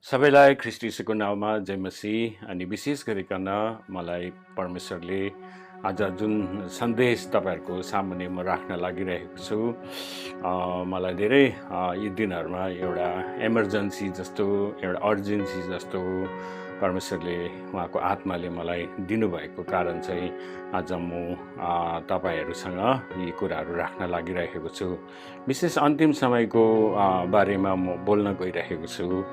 सबैलाई ख्रीष्ट येशूको नाउँमा जय मसीह। अनि विशेष गरिकन मलाई परमेश्वरले आज जुन सन्देश तपाईँहरूको सामुन्ने म राख्न लागिरहेको छु, मलाई धेरै यी दिनहरूमा एउटा इमर्जेन्सी जस्तो, एउटा अर्जेन्सी जस्तो परमेश्वरले उहाँको आत्माले मलाई दिनुभएको कारण चाहिँ आज म तपाईँहरूसँग यी कुराहरू राख्न लागिरहेको छु। विशेष अन्तिम समयको बारेमा म बोल्न गइरहेको छु।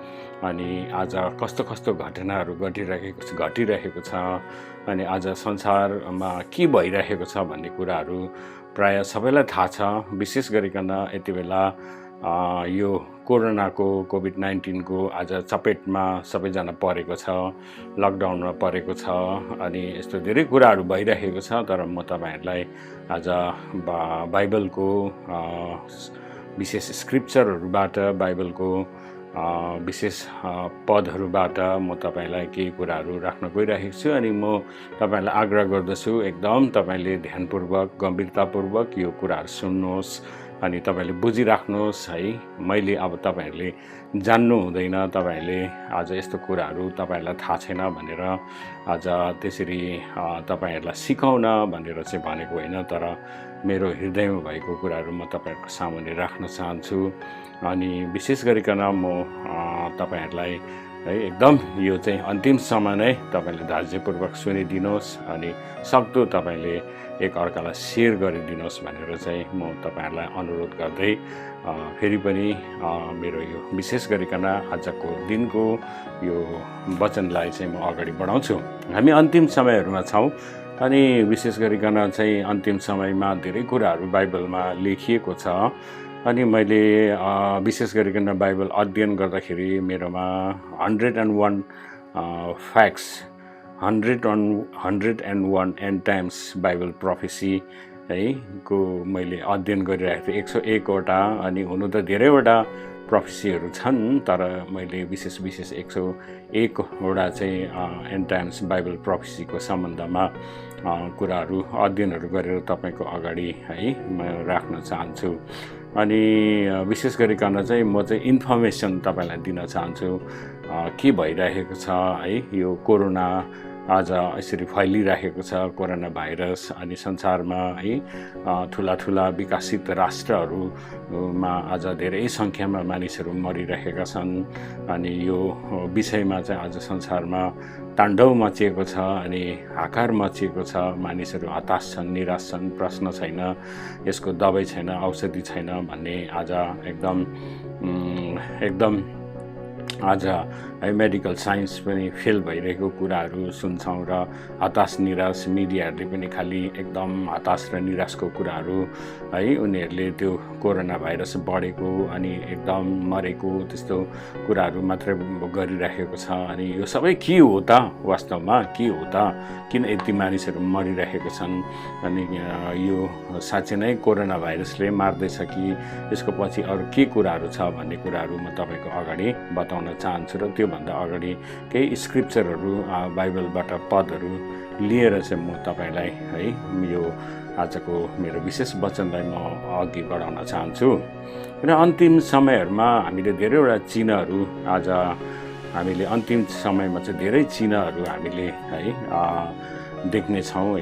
अनि आज कस्तो कस्तो घटनाहरू घटिरहेको छ, अनि आज संसारमा के भइरहेको छ भन्ने कुराहरू प्राय सबैलाई थाहा छ। विशेष गरिकन यति बेला यो कोभिड-19 को आज चपेटमा सबैजना परेको छ, लकडाउनमा परेको छ, अनि यस्तो धेरै कुराहरू भइरहेको छ। तर म तपाईँहरूलाई आज बाइबलको विशेष स्क्रिप्चरहरूबाट, बाइबलको विशेष पदहरूबाट म तपाईँलाई केही कुराहरू राख्न गइरहेको छु। अनि म तपाईँलाई आग्रह गर्दछु, एकदम तपाईँले ध्यानपूर्वक, गम्भीरतापूर्वक यो कुराहरू सुन्नुहोस् अनि तपाईँले बुझिराख्नुहोस् है। मैले अब तपाईँहरूले जान्नु हुँदैन, तपाईँहरूले आज यस्तो कुराहरू तपाईँहरूलाई थाहा छैन भनेर आज त्यसरी तपाईँहरूलाई सिकाउन भनेर चाहिँ भनेको होइन, तर मेरो हृदयमा भएको कुराहरू म तपाईँहरूको सामुन्ने राख्न चाहन्छु। अनि विशेष गरिकन म तपाईँहरूलाई है एकदम यो चाहिँ अन्तिम समय नै तपाईँले धैर्यपूर्वक सुनिदिनुहोस् अनि सक्दो तपाईँले एक अर्कालाई सेयर गरिदिनुहोस् भनेर चाहिँ म तपाईँहरूलाई अनुरोध गर्दै फेरि पनि मेरो यो विशेष गरिकन आजको दिनको यो वचनलाई चाहिँ म अगाडि बढाउँछु। हामी अन्तिम समयहरूमा छौँ अनि विशेष गरिकन चाहिँ अन्तिम समयमा धेरै कुराहरू बाइबलमा लेखिएको छ। अनि मैले विशेष गरिकन बाइबल अध्ययन गर्दाखेरि मेरोमा 101 facts, 101 and times Bible prophecy है को मैले अध्ययन गरिरहेको थिएँ। 101 वटा, अनि हुनु त धेरैवटा प्रोफेसीहरू छन्, तर मैले विशेष 101 वटा चाहिँ एन्ड टाइम्स बाइबल प्रोफेसीको सम्बन्धमा कुराहरू अध्ययनहरू गरेर तपाईँको अगाडि है म राख्न चाहन्छु। अनि विशेष गरिकन चाहिँ म चाहिँ इन्फर्मेसन तपाईँलाई दिन चाहन्छु के भइरहेको छ है। यो कोरोना आज यसरी फैलिरहेको छ, कोरोना भाइरस, अनि संसारमा है ठुला ठुला विकसित राष्ट्रहरूमा आज धेरै सङ्ख्यामा मानिसहरू मरिरहेका छन्। अनि यो विषयमा चाहिँ आज संसारमा ताण्डव मचिएको छ अनि हाकार मचिएको छ। मानिसहरू हताश छन्, निराश छन्, प्रश्न छैन, यसको दबाई छैन, औषधि छैन भन्ने आज एकदम आज है मेडिकल साइन्स पनि फेल भइरहेको कुराहरू सुन्छौँ र हताश निराश मिडियाहरूले पनि खालि एकदम हताश र निराशको कुराहरू है उनीहरूले त्यो कोरोना भाइरस बढेको अनि एकदम मरेको त्यस्तो कुराहरू मात्रै गरिरहेको छ। अनि यो सबै के हो त, वास्तवमा के हो त, किन यति मानिसहरू मरिरहेको छन्, अनि यो साँच्चै नै कोरोना भाइरसले मार्दैछ कि यसको पछि अरू के कुराहरू छ भन्ने कुराहरू म तपाईँको अगाडि बताउन चाहन्छु। र त्योभन्दा अगाडि केही स्क्रिप्चरहरू बाइबलबाट पदहरू लिएर चाहिँ म तपाईँलाई है यो आजको मेरो विशेष वचनलाई म अघि बढाउन चाहन्छु। र अन्तिम समयहरूमा हामीले धेरैवटा चिन्हहरू आज हामीले अन्तिम समयमा चाहिँ धेरै चिन्हहरू हामीले है देख्नेछौँ,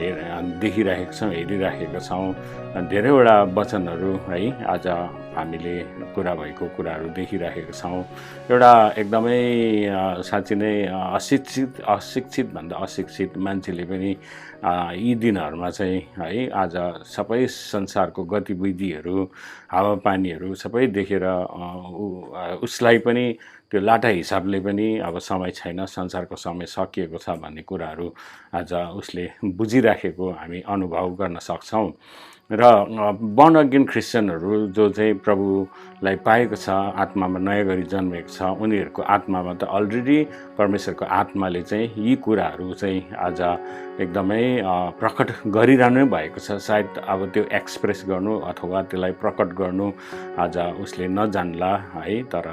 देखिरहेका छौँ, हेरिरहेका छौँ। धेरैवटा वचनहरू है आज हामीले कुरा भएको कुराहरू देखिरहेका छौँ। एउटा एकदमै साँच्चै नै अशिक्षित भन्दा अशिक्षित मान्छेले पनि यी दिनहरूमा चाहिँ है आज सबै संसारको गतिविधिहरू, हावापानीहरू सबै देखेर उसलाई पनि त्यो लाटा हिसाबले पनि अब समय छैन, संसारको समय सकिएको छ भन्ने कुराहरू आज उसले बुझिराखेको हामी अनुभव गर्न सक्छौँ। र बर्न अगेन क्रिस्चियनहरू जो चाहिँ प्रभुलाई पाएको छ, आत्मामा नयाँ गरी जन्मेको छ, उनीहरूको आत्मामा त अलरेडी परमेश्वरको आत्माले चाहिँ यी कुराहरू चाहिँ आज एकदमै प्रकट गरिरहनु भएको छ। सायद अब त्यो एक्सप्रेस गर्नु अथवा त्यसलाई प्रकट गर्नु आज उसले नजान्ला है, तर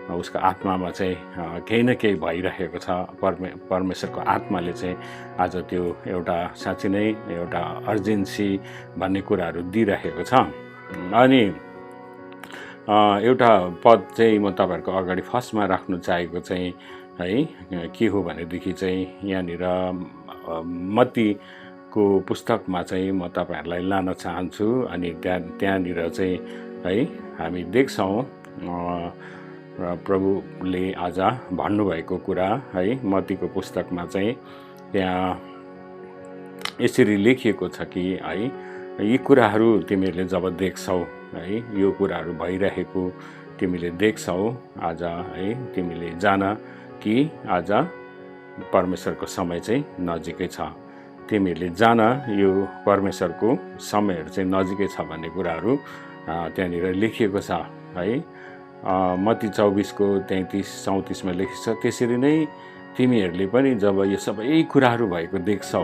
उसको आत्मामा चाहिँ केही न केही भइरहेको छ। परमेश्वरको आत्माले चाहिँ आज त्यो एउटा साँच्चै नै एउटा अर्जेन्सी भन्ने कुराहरू दिइरहेको छ। अनि एउटा पद चाहिँ म तपाईँहरूको अगाडि फर्स्टमा राख्नु चाहेको चाहिँ है के हो भनेदेखि चाहिँ यहाँनिर मत्तीको पुस्तकमा चाहिँ म तपाईँहरूलाई लान चाहन्छु। अनि त्यहाँनिर चाहिँ है हामी देख्छौँ प्रभुले आज भन्नुभएको कुरा है मत्तीको पुस्तकमा चाहिँ त्यहाँ यसरी लेखिएको छ कि है यी कुराहरू तिमीहरूले जब देख्छौ है यो कुराहरू भइरहेको तिमीले देख्छौ आज है तिमीले जान कि आज परमेश्वरको समय चाहिँ नजिकै छ। तिमीहरूले जान यो परमेश्वरको समयहरू चाहिँ नजिकै छ भन्ने कुराहरू त्यहाँनिर लेखिएको छ है। मत्ती 24को 33-34मा लेखिएको छ, त्यसरी नै तिमीहरूले पनि जब यो सबै कुराहरू भएको देख्छौ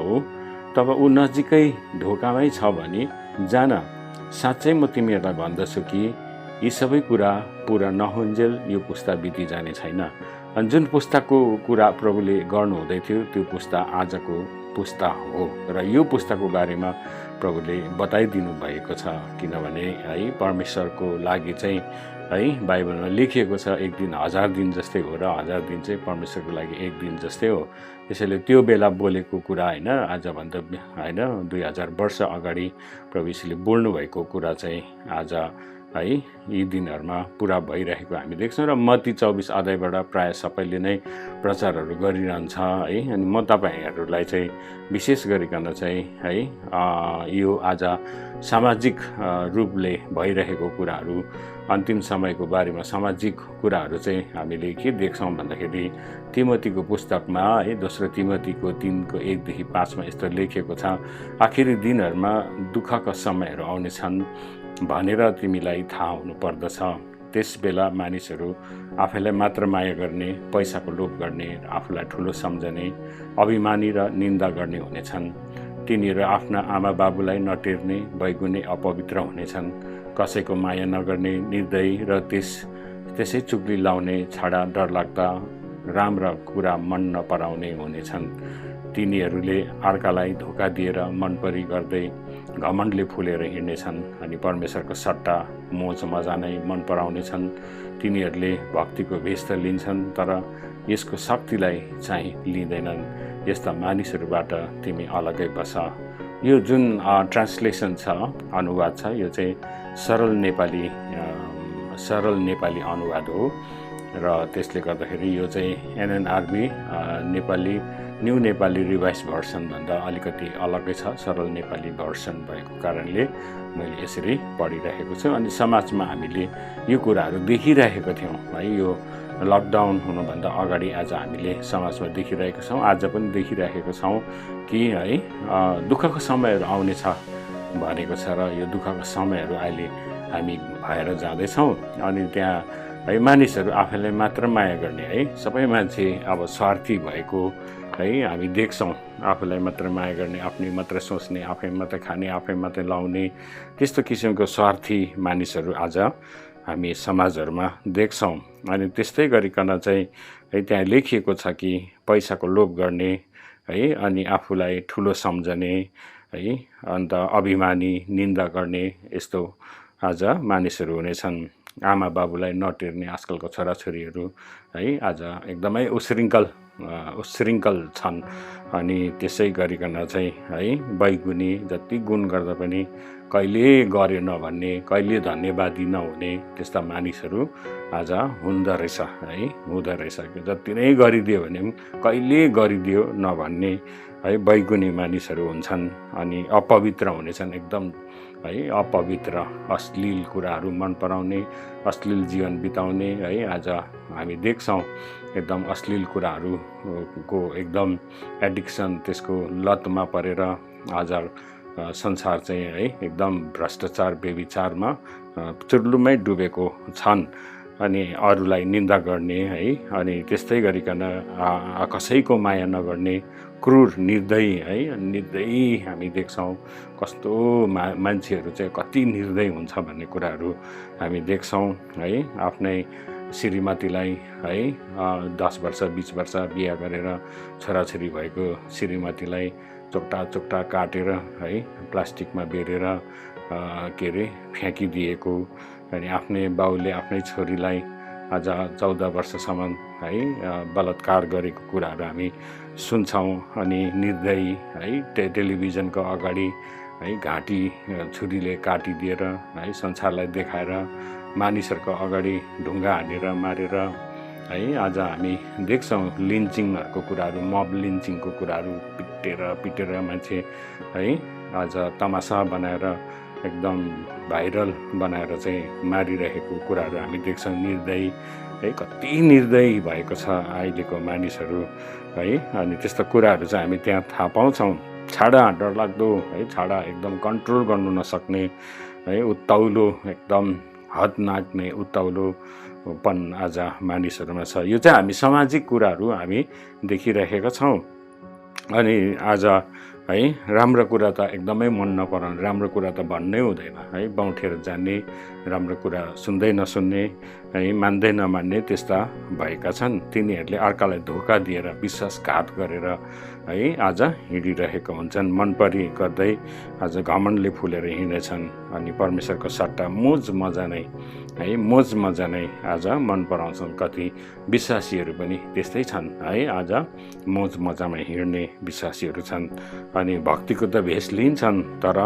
तब ऊ नजिकै ढोकामै छ भने जान, साँच्चै म तिमीहरूलाई भन्दछु कि यी सबै कुरा पुरा नहुन्जेल यो पुस्ता बिति जाने छैन। अनि जुन पुस्ताको कुरा प्रभुले गर्नुहुँदै थियो त्यो पुस्ता आजको पुस्ता हो र यो पुस्ताको बारेमा प्रभुले बताइदिनु भएको छ। किनभने है परमेश्वरको लागि चाहिँ है बाइबलमा लेखिएको छ एक दिन 1000 दिन जस्तै हो र 1000 दिन चाहिँ परमेश्वरको लागि एक दिन जस्तै हो। त्यसैले त्यो बेला बोलेको कुरा होइन, आजभन्दा होइन 2000 वर्ष अगाडि प्रभु यीशुले बोल्नुभएको कुरा चाहिँ आज है यी दिनहरूमा पुरा भइरहेको हामी देख्छौँ। र मत्ती 24 अध्यायबाट प्रायः सबैले नै प्रचारहरू गरिरहन्छ है। अनि म तपाईँहरूलाई चाहिँ विशेष गरिकन चाहिँ है यो आज सामाजिक रूपले भइरहेको कुराहरू, अन्तिम समयको बारेमा सामाजिक कुराहरू चाहिँ हामीले के देख्छौँ भन्दाखेरि तिमोथीको पुस्तकमा है 2 तिमोथीको 3को 1-5मा यस्तो लेखिएको छ, आखिरी दिनहरूमा दुःखका समयहरू आउनेछन् भनेर तिमीलाई थाहा हुनु पर्दछ। त्यस बेला मानिसहरू आफैलाई मात्र माया गर्ने, पैसाको लोभ गर्ने, आफूलाई ठुलो सम्झने, अभिमानी र निन्दा गर्ने हुनेछन्। तिनीहरू आफ्ना आमा बाबुलाई नटेर्ने, बैगुने, अपवित्र हुनेछन्, कसैको माया नगर्ने, निर्दयी र त्यसै चुग्ली लाउने, छाडा, डरलाग्दा, राम्रा कुरा मन नपराउने हुनेछन्। तिनीहरूले अर्कालाई धोका दिएर मनपरी गर्दै घमण्डले फुलेर हिँड्नेछन् अनि परमेश्वरको सट्टा मोज मजा नै मन पराउनेछन्। तिनीहरूले भक्तिको भेष त लिन्छन् तर यसको शक्तिलाई चाहिँ लिँदैनन्। यस्ता मानिसहरूबाट तिमी अलगै बस। यो जुन ट्रान्सलेसन छ, अनुवाद छ, यो चाहिँ सरल नेपाली अनुवाद हो र त्यसले गर्दाखेरि यो चाहिँ NNRV Nepali new Nepali revise version भन्दा अलिकति अलगै छ। सरल नेपाली भर्सन भएको कारणले मैले यसरी पढिरहेको छु। अनि समाजमा हामीले यो कुराहरू देखिरहेको थियौँ है। यो लकडाउन हुनुभन्दा अगाडि आज हामीले समाजमा देखिरहेको छौँ, आज पनि देखिरहेको छौँ कि है दुःखको समयहरू आउनेछ भनेको छ र यो दुःखको समयहरू अहिले हामी भएर जाँदैछौँ। अनि त्यहाँ है मानिसहरू आफैलाई मात्र माया गर्ने है, सबै मान्छे अब स्वार्थी भएको है हामी देख्छौँ। आफूलाई मात्र माया गर्ने, आफ्नै मात्र सोच्ने, आफै मात्र खाने, आफै मात्र लाउने, त्यस्तो किसिमको स्वार्थी मानिसहरू आज हामी समाजहरूमा देख्छौँ। अनि त्यस्तै गरिकन चाहिँ है त्यहाँ लेखिएको छ कि पैसाको लोभ गर्ने है, अनि आफूलाई ठुलो सम्झने है, अन्त अभिमानी, निन्दा गर्ने, यस्तो आज मानिसहरू हुनेछन्। आमा बाबुलाई नटेर्ने आजकलको छोराछोरीहरू है आज एकदमै उश्रृङ्खल छन्। अनि त्यसै गरिकन चाहिँ है बैगुनी, जति गुण गर्दा पनि कहिले गरे नभन्ने, कहिले धन्यवादी नहुने त्यस्ता मानिसहरू आज हुँदो रहेछ। जति नै गरिदियो भने पनि कहिले गरिदियो नभन्ने है बैगुनी मानिसहरू हुन्छन्। अनि अपवित्र हुनेछन्, एकदम है अपवित्र, अश्लील कुराहरू मन पराउने, अश्लील जीवन बिताउने है। आज हामी देख्छौँ एकदम अश्लील कुराहरूको एकदम एडिक्सन, त्यसको लतमा परेर आज संसार चाहिँ है एकदम भ्रष्टाचार, व्यभिचारमा चुर्लुमै डुबेको छन्। अनि अरूलाई निन्दा गर्ने है, अनि त्यस्तै गरिकन कसैको माया नगर्ने, क्रूर, निर्दयी है, निर्दयी हामी देख्छौँ। कस्तो मान्छेहरू चाहिँ कति निर्दयी हुन्छ भन्ने कुराहरू हामी देख्छौँ है। आफ्नै श्रीमतीलाई है 10 वर्ष 20 वर्ष बिहा गरेर छोराछोरी भएको श्रीमतीलाई चोक्टा काटेर है प्लास्टिकमा बेरेर फ्याँकिदिएको अनि आफ्नै बाउले आफ्नै छोरीलाई आज 14 वर्षसम्म है बलात्कार गरेको कुराहरू हामी सुन्छौँ। अनि निर्दयी है टेलिभिजनको अगाडि है घाँटी छुरीले काटिदिएर है संसारलाई देखाएर मानिसहरूको अगाडि ढुङ्गा हानेर मारेर है आज हामी देख्छौँ लिन्चिङहरूको कुराहरू, मब लिन्चिङको कुराहरू, पिटेर मान्छे है आज तमासा बनाएर एकदम भाइरल बनाएर चाहिँ मारिरहेको कुराहरू हामी देख्छौँ। निर्दयी है कति निर्दयी भएको छ अहिलेको मानिसहरू है। अनि त्यस्तो कुराहरू चाहिँ हामी त्यहाँ थाहा पाउँछौँ। छाडा डरलाग्दो है, छाडा एकदम कन्ट्रोल गर्नु नसक्ने है, उत्ताउलो एकदम हद नाग्ने उत्ताउलोपन आज मानिसहरूमा छ। यो चाहिँ हामी सामाजिक कुराहरू हामी देखिरहेका छौँ। अनि आज है राम्रो कुरा त एकदमै मन नपराउने, राम्रो कुरा त भन्नै हुँदैन है, बाउठेर जाने, राम्रो कुरा सुन्दै नसुन्ने है, मान्दै नमान्ने त्यस्ता भएका छन्। तिनीहरूले अर्कालाई धोका दिएर विश्वासघात गरेर है आज हिँडिरहेका हुन्छन्। मनपरी गर्दै आज घमण्डले फुलेर हिँडेछन्। अनि परमेश्वरको सट्टा मोज मजा नै है, मोज मजा नै आज मन पराउँछन्। कति विश्वासीहरू पनि त्यस्तै छन् है, आज मोज मजामा हिँड्ने विश्वासीहरू छन्। अनि भक्तिको त भेष लिन्छन्, तर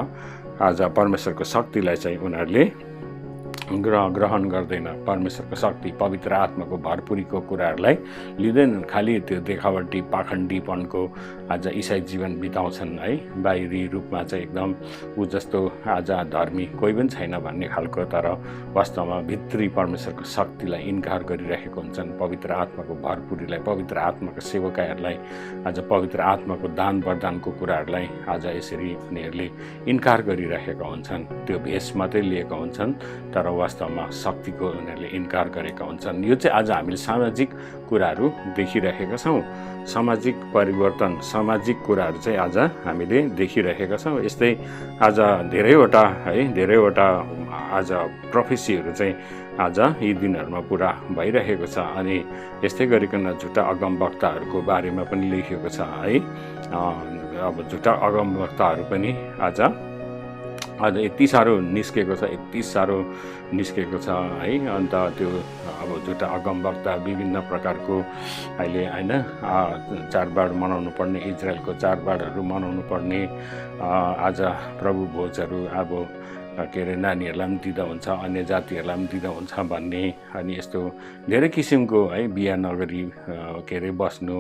आज परमेश्वरको शक्तिलाई चाहिँ उनीहरूले ग्रहण गर्दैन। परमेश्वरको शक्ति, पवित्र आत्माको भरपुरीको कुराहरूलाई लिँदैनन्। खालि त्यो देखावटी पाखण्डीपनको आज इसाई जीवन बिताउँछन् है। बाहिरी रूपमा चाहिँ एकदम ऊ जस्तो आज धर्मी कोही पनि छैन भन्ने खालको, तर वास्तवमा भित्री परमेश्वरको शक्तिलाई इन्कार गरिरहेको हुन्छन्। पवित्र आत्माको भरपुरीलाई, पवित्र आत्माको सेवकाहरूलाई, आज पवित्र आत्माको दान वरदानको कुराहरूलाई आज यसरी उनीहरूले इन्कार गरिरहेका हुन्छन्। त्यो भेष मात्रै लिएका हुन्छन्, तर वास्तवमा शक्तिको उनीहरूले इन्कार गरेका हुन्छन्। यो चाहिँ आज हामीले सामाजिक कुराहरू देखिरहेका छौँ। सामाजिक परिवर्तन, सामाजिक कुराहरू चाहिँ आज हामीले देखिरहेका छौँ। यस्तै आज धेरैवटा आज प्रोफेसीहरू चाहिँ आज यी दिनहरूमा पुरा भइरहेको छ। अनि यस्तै गरिकन झुटा अगमवक्ताहरूको बारेमा पनि लेखिएको छ है। अब झुटा अगमवक्ताहरू पनि आज यति साह्रो निस्केको छ है। अन्त त्यो अब झुटा अगमवक्ता विभिन्न प्रकारको अहिले होइन चाडबाड मनाउनु पर्ने, इजरायलको चाडबाडहरू मनाउनु पर्ने, आज प्रभु भोजहरू अब के अरे नानीहरूलाई पनि दिँदा हुन्छ, अन्य जातिहरूलाई पनि दिँदा हुन्छ भन्ने, अनि यस्तो धेरै किसिमको है बिहा नगरी के अरे बस्नु,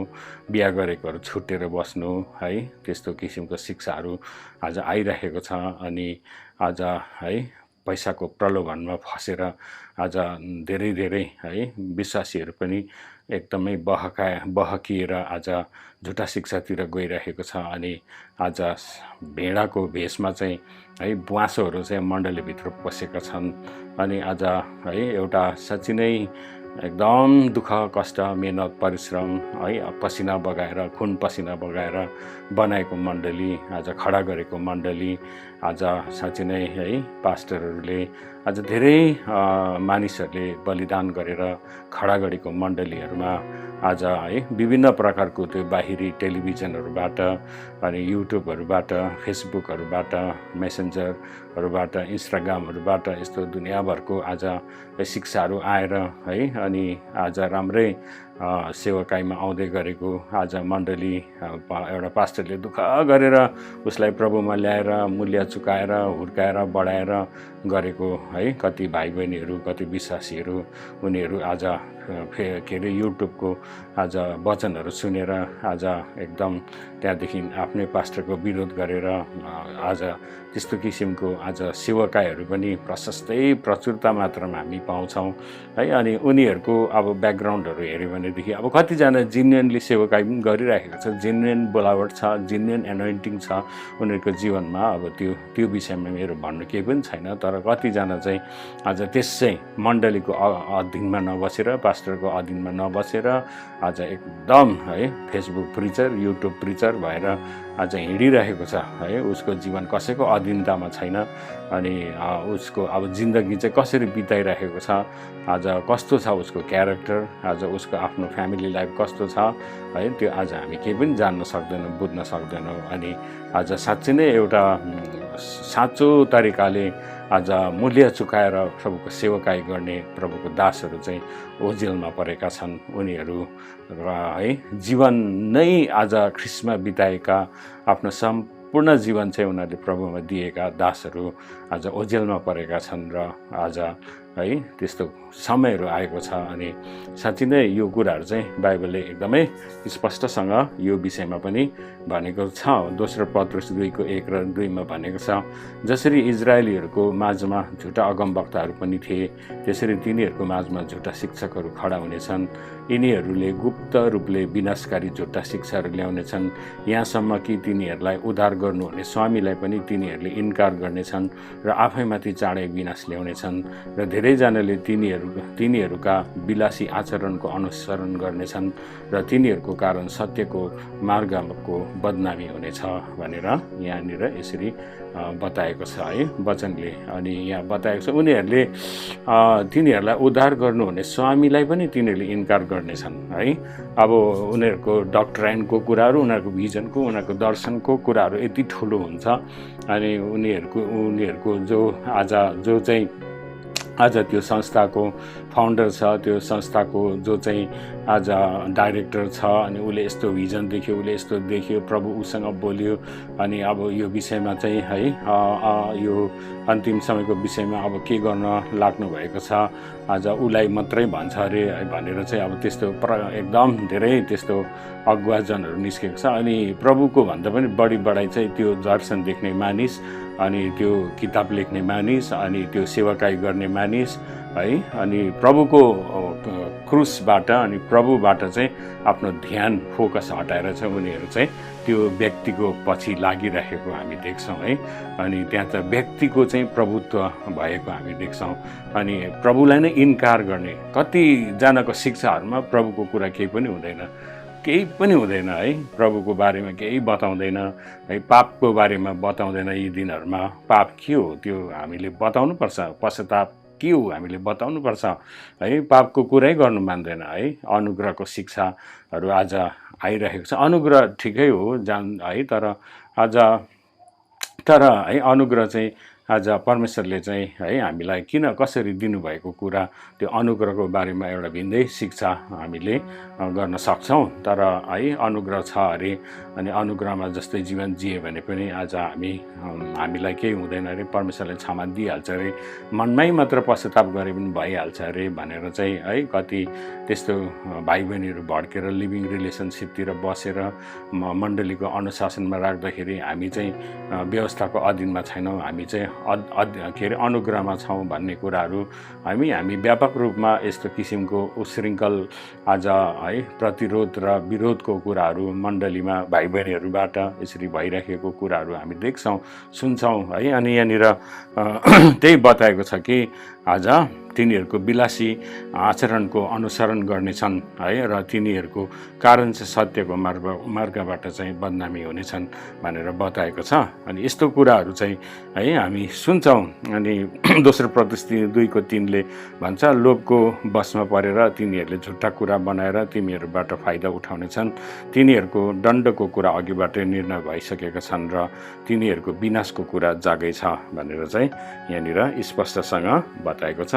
बिहा गरेकोहरू छुटेर बस्नु है, त्यस्तो किसिमको शिक्षाहरू आज आइरहेको छ। अनि आज है पैसाको प्रलोभनमा फसेर आज धेरै है विश्वासीहरू पनि एकदमै बहकिएर आज झुटा शिक्षातिर गइरहेको छ। अनि आज भेडाको भेषमा चाहिँ है बुवासोहरू चाहिँ मण्डलीभित्र पसेका छन्। अनि आज है एउटा साँच्चै नै एकदम दुःख कष्ट मेहनत परिश्रम है पसिना बगाएर खुन पसिना बगाएर बनाएको मण्डली, आज खडा गरेको मण्डली, आज साँच्चै नै है पास्टरहरूले आज धेरै मानिसहरूले बलिदान गरेर खडा गरेको मण्डलीहरूमा आज है विभिन्न प्रकारको त्यो बाहिरी टेलिभिजनहरूबाट अनि युट्युबहरूबाट, फेसबुकहरूबाट, मेसेन्जरहरूबाट, इन्स्टाग्रामहरूबाट यस्तो दुनियाँभरको आज शिक्षाहरू आएर है अनि आज राम्रै सेवकाईमा आउँदै गरेको आज मण्डली एउटा पास्टरले दुःख गरेर उसलाई प्रभुमा ल्याएर मूल्य चुकाएर हुर्काएर बढाएर गरेको है कति भाइ बहिनीहरू, कति विश्वासीहरू, उनीहरू आज के अरे युट्युबको आज वचनहरू सुनेर आज एकदम त्यहाँदेखि आफ्नै पास्टरको विरोध गरेर आज त्यस्तो किसिमको आज सेवकाईहरू पनि प्रचुरता मात्रामा हामी पाउँछौँ है। अनि उनीहरूको अब ब्याकग्राउन्डहरू हेऱ्यो भनेदेखि अब कतिजना जेन्युनली सेवकाई पनि गरिरहेको छ, जेन्युन बोलावट छ, जेन्युन एनोइन्टिङ छ उनीहरूको जीवनमा। अब त्यो विषयमा मेरो भन्नु केही पनि छैन, तर कतिजना चाहिँ आज त्यसै मण्डलीको अधीनमा नबसेर, पास्टरको अधीनमा नबसेर आज एकदम है फेसबुक प्रिचर, युट्युब प्रिचर भएर आज हिँडिरहेको छ है। उसको जीवन कसैको अधीनतामा छैन। अनि उसको अब जिन्दगी चाहिँ कसरी बिताइरहेको छ, आज कस्तो छ उसको क्यारेक्टर, आज उसको आफ्नो फ्यामिली लाइफ कस्तो छ है, त्यो आज हामी केही पनि जान्न सक्दैनौँ, बुझ्न सक्दैनौँ। अनि आज साँच्चै नै एउटा साँचो तरिकाले आज मूल्य चुकाएर प्रभुको सेवकाई गर्ने प्रभुको दासहरू चाहिँ ओझेलमा परेका छन्। उनीहरू है जीवन नै आज ख्रिस्टमा बिताएका, आफ्नो सम्पूर्ण जीवन चाहिँ उनीहरूले प्रभुमा दिएका दासहरू आज ओझेलमा परेका छन् र आज है त्यस्तो समयहरू आएको छ। अनि साँच्चै नै यो कुराहरू चाहिँ बाइबलले एकदमै स्पष्टसँग यो विषयमा पनि भनेको छ। दोस्रो पत्रुस 2:1 र 2 भनेको छ, जसरी इजरायलीहरूको माझमा झुटा अगमवक्ताहरू पनि थिए, त्यसरी तिनीहरूको माझमा झुटा शिक्षकहरू खडा हुनेछन्। यिनीहरूले गुप्त रूपले विनाशकारी झुटा शिक्षाहरू ल्याउनेछन्, यहाँसम्म कि तिनीहरूलाई उद्धार गर्नुहुने स्वामीलाई पनि तिनीहरूले इन्कार गर्नेछन् र आफैमाथि चाँडै विनाश ल्याउनेछन्। र धेरैजनाले तिनीहरूका विलासी आचरणको अनुसरण गर्नेछन् र तिनीहरूको कारण सत्यको मार्गको बदनामी हुनेछ भनेर यहाँनिर यसरी बताएको छ है वचनले। अनि यहाँ बताएको छ उनीहरूले तिनीहरूलाई उद्धार गर्नुहुने स्वामीलाई पनि तिनीहरूले इन्कार गर्नेछन् है। अब उनीहरूको डक्ट्राइनको कुराहरू, उनीहरूको भिजनको, उनीहरूको दर्शनको कुराहरू यति ठुलो हुन्छ। अनि उनीहरूको जो चाहिँ आज त्यो संस्थाको फाउन्डर छ, त्यो संस्थाको जो चाहिँ आज डाइरेक्टर छ, अनि उसले यस्तो भिजन देख्यो, उसले यस्तो देख्यो, प्रभु उसँग बोल्यो, अनि अब यो विषयमा चाहिँ है यो अन्तिम समयको विषयमा अब के गर्न लाग्नु भएको छ, आज उसलाई मात्रै भन्छ अरे भनेर चाहिँ अब त्यस्तो एकदम धेरै त्यस्तो अगुवाजनहरू निस्केको छ। अनि प्रभुको भन्दा पनि बढाइ चाहिँ त्यो दर्शन देख्ने मानिस, अनि त्यो किताब लेख्ने मानिस, अनि त्यो सेवाकाई गर्ने मानिस है, अनि प्रभुको क्रुसबाट अनि प्रभुबाट चाहिँ आफ्नो ध्यान फोकस हटाएर चाहिँ उनीहरू चाहिँ त्यो व्यक्तिको पछि लागिरहेको हामी देख्छौँ है। अनि त्यहाँ चाहिँ व्यक्तिको चाहिँ प्रभुत्व भएको हामी देख्छौँ। अनि प्रभुलाई नै इन्कार गर्ने कतिजनाको शिक्षाहरूमा प्रभुको कुरा केही पनि हुँदैन है। प्रभुको बारेमा केही बताउँदैन है, पापको बारेमा बताउँदैन। यी दिनहरूमा पाप के हो त्यो हामीले बताउनुपर्छ, पश्चाताप के हो हामीले बताउनुपर्छ है। पापको कुरै गर्नु मान्दैन है। अनुग्रहको शिक्षाहरू आज आइरहेको छ। अनुग्रह ठिकै हो है, तर है अनुग्रह चाहिँ आज परमेश्वरले चाहिँ है हामीलाई किन कसरी दिनुभएको कुरा, त्यो अनुग्रहको बारेमा एउटा भिन्दै शिक्षा हामीले गर्न सक्छौँ। तर है अनुग्रह छ अरे, अनि अनुग्रहमा जस्तै जीवन जिए भने पनि आज हामीलाई केही हुँदैन अरे, परमेश्वरले क्षमा दिइहाल्छ अरे, मनमै मात्र पश्चाताप गरे पनि भइहाल्छ अरे भनेर चाहिँ है कति त्यस्तो भाइ बहिनीहरू भड्केर लिभिङ रिलेसनसिपतिर बसेर मण्डलीको अनुशासनमा राख्दाखेरि हामी चाहिँ व्यवस्थाको अधीनमा छैनौँ, हामी चाहिँ के अरे अनुग्रहमा छौँ भन्ने कुराहरू हामी व्यापक रूपमा यस्तो किसिमको उशृङ्खल आज है प्रतिरोध र विरोधको कुराहरू मण्डलीमा भाइ बहिनीहरूबाट यसरी भइरहेको कुराहरू हामी देख्छौँ, सुन्छौँ है। अनि यहाँनिर त्यही बताएको छ कि आज तिनीहरूको विलासी आचरणको अनुसरण गर्नेछन् है, र तिनीहरूको कारण चाहिँ सत्यको मार्गबाट चाहिँ बदनामी हुनेछन् भनेर बताएको छ। अनि यस्तो कुराहरू चाहिँ है हामी सुन्छौँ। अनि दोस्रो पत्रुस 2:3 भन्छ, लोभको बसमा परेर तिनीहरूले झुट्टा कुरा बनाएर तिमीहरूबाट फाइदा उठाउनेछन्, तिनीहरूको दण्डको कुरा अघिबाटै निर्णय भइसकेका छन् र तिनीहरूको विनाशको कुरा जागै छ भनेर चाहिँ यहाँनिर स्पष्टसँग बताएको छ।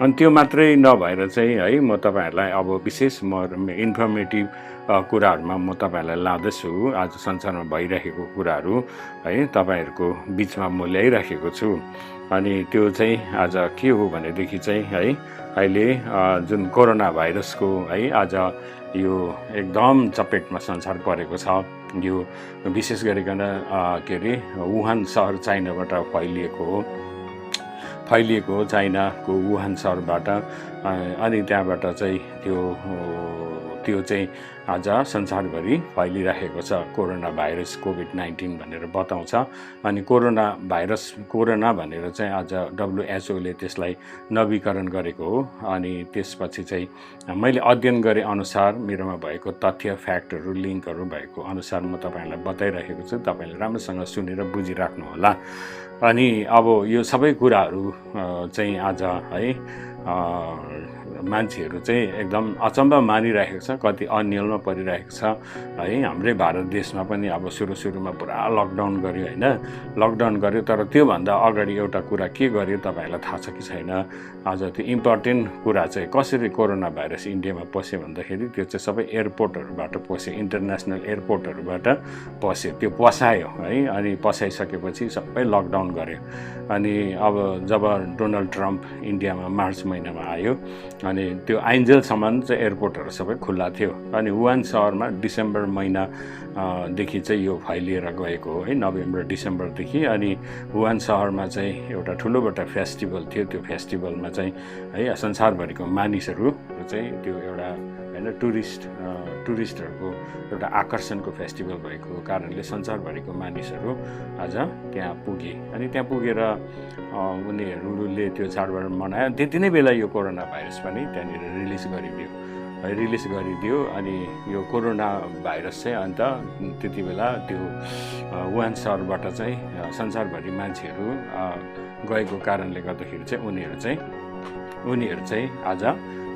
अनि त्यो मात्रै नभएर चाहिँ है म तपाईँहरूलाई अब विशेष इन्फर्मेटिभ कुराहरूमा म तपाईँहरूलाई लाँदैछु। आज संसारमा भइरहेको कुराहरू है तपाईँहरूको बिचमा म ल्याइराखेको छु। अनि त्यो चाहिँ आज के हो भनेदेखि चाहिँ है अहिले जुन कोरोना भाइरसको है आज यो एकदम चपेटमा संसार परेको छ। यो विशेष गरिकन के अरे वुहान सहर चाइनाबाट फैलिएको हो, चाइनाको वुहान सहरबाट। अनि त्यहाँबाट चाहिँ त्यो चाहिँ आज संसारभरि फैलिरहेको छ कोरोना भाइरस कोभिड-19 भनेर बताउँछ। अनि कोरोना भनेर चाहिँ आज WHO ले त्यसलाई नवीकरण गरेको हो। अनि त्यसपछि चाहिँ मैले अध्ययन गरे अनुसार मेरोमा भएको तथ्य फ्याक्टहरू लिङ्कहरू भएको अनुसार म तपाईँहरूलाई बताइरहेको छु, तपाईँले राम्रोसँग सुनेर बुझिराख्नु होला। अनि अब यो सबै कुराहरू चाहिँ आज है मान्छेहरू चाहिँ एकदम अचम्म मानिरहेको छ, कति अन्यलमा परिरहेको छ है। हाम्रै भारत देशमा पनि अब सुरुमा पुरा लकडाउन गर्यो होइन, लकडाउन गर्यो। तर त्योभन्दा अगाडि एउटा कुरा के गर्यो तपाईँहरूलाई थाहा छ कि छैन? आज त्यो इम्पोर्टेन्ट कुरा चाहिँ कसरी कोरोना भाइरस इन्डियामा पस्यो भन्दाखेरि त्यो चाहिँ सबै एयरपोर्टहरूबाट पस्यो, इन्टरनेसनल एयरपोर्टहरूबाट पस्यो, त्यो पसायो है। अनि पसाइसकेपछि सबै लकडाउन गर्यो। अनि अब जब डोनाल्ड ट्रम्प इन्डियामा मार्च महिनामा आयो अनि त्यो आइन्जेलसम्म चाहिँ एयरपोर्टहरू सबै खुल्ला थियो। अनि वुहान सहरमा डिसेम्बर महिनादेखि चाहिँ यो फैलिएर गएको हो है, नोभेम्बर डिसेम्बरदेखि। अनि वुहान सहरमा चाहिँ एउटा ठुलोबटा फेस्टिभल थियो। त्यो फेस्टिभलमा चाहिँ है संसारभरिको मानिसहरू चाहिँ त्यो एउटा होइन टुरिस्टहरूको एउटा आकर्षणको फेस्टिभल भएको कारणले संसारभरिको मानिसहरू आज त्यहाँ पुगे। अनि त्यहाँ पुगेर उनीहरूले त्यो चाडबाड मनायो। त्यति नै बेला यो कोरोना भाइरस पनि त्यहाँनिर रिलिज गरिदियो। अनि यो कोरोना भाइरस चाहिँ अन्त त्यति बेला त्यो वुहान सहरबाट चाहिँ संसारभरि मान्छेहरू गएको कारणले गर्दाखेरि चाहिँ उनीहरू चाहिँ आज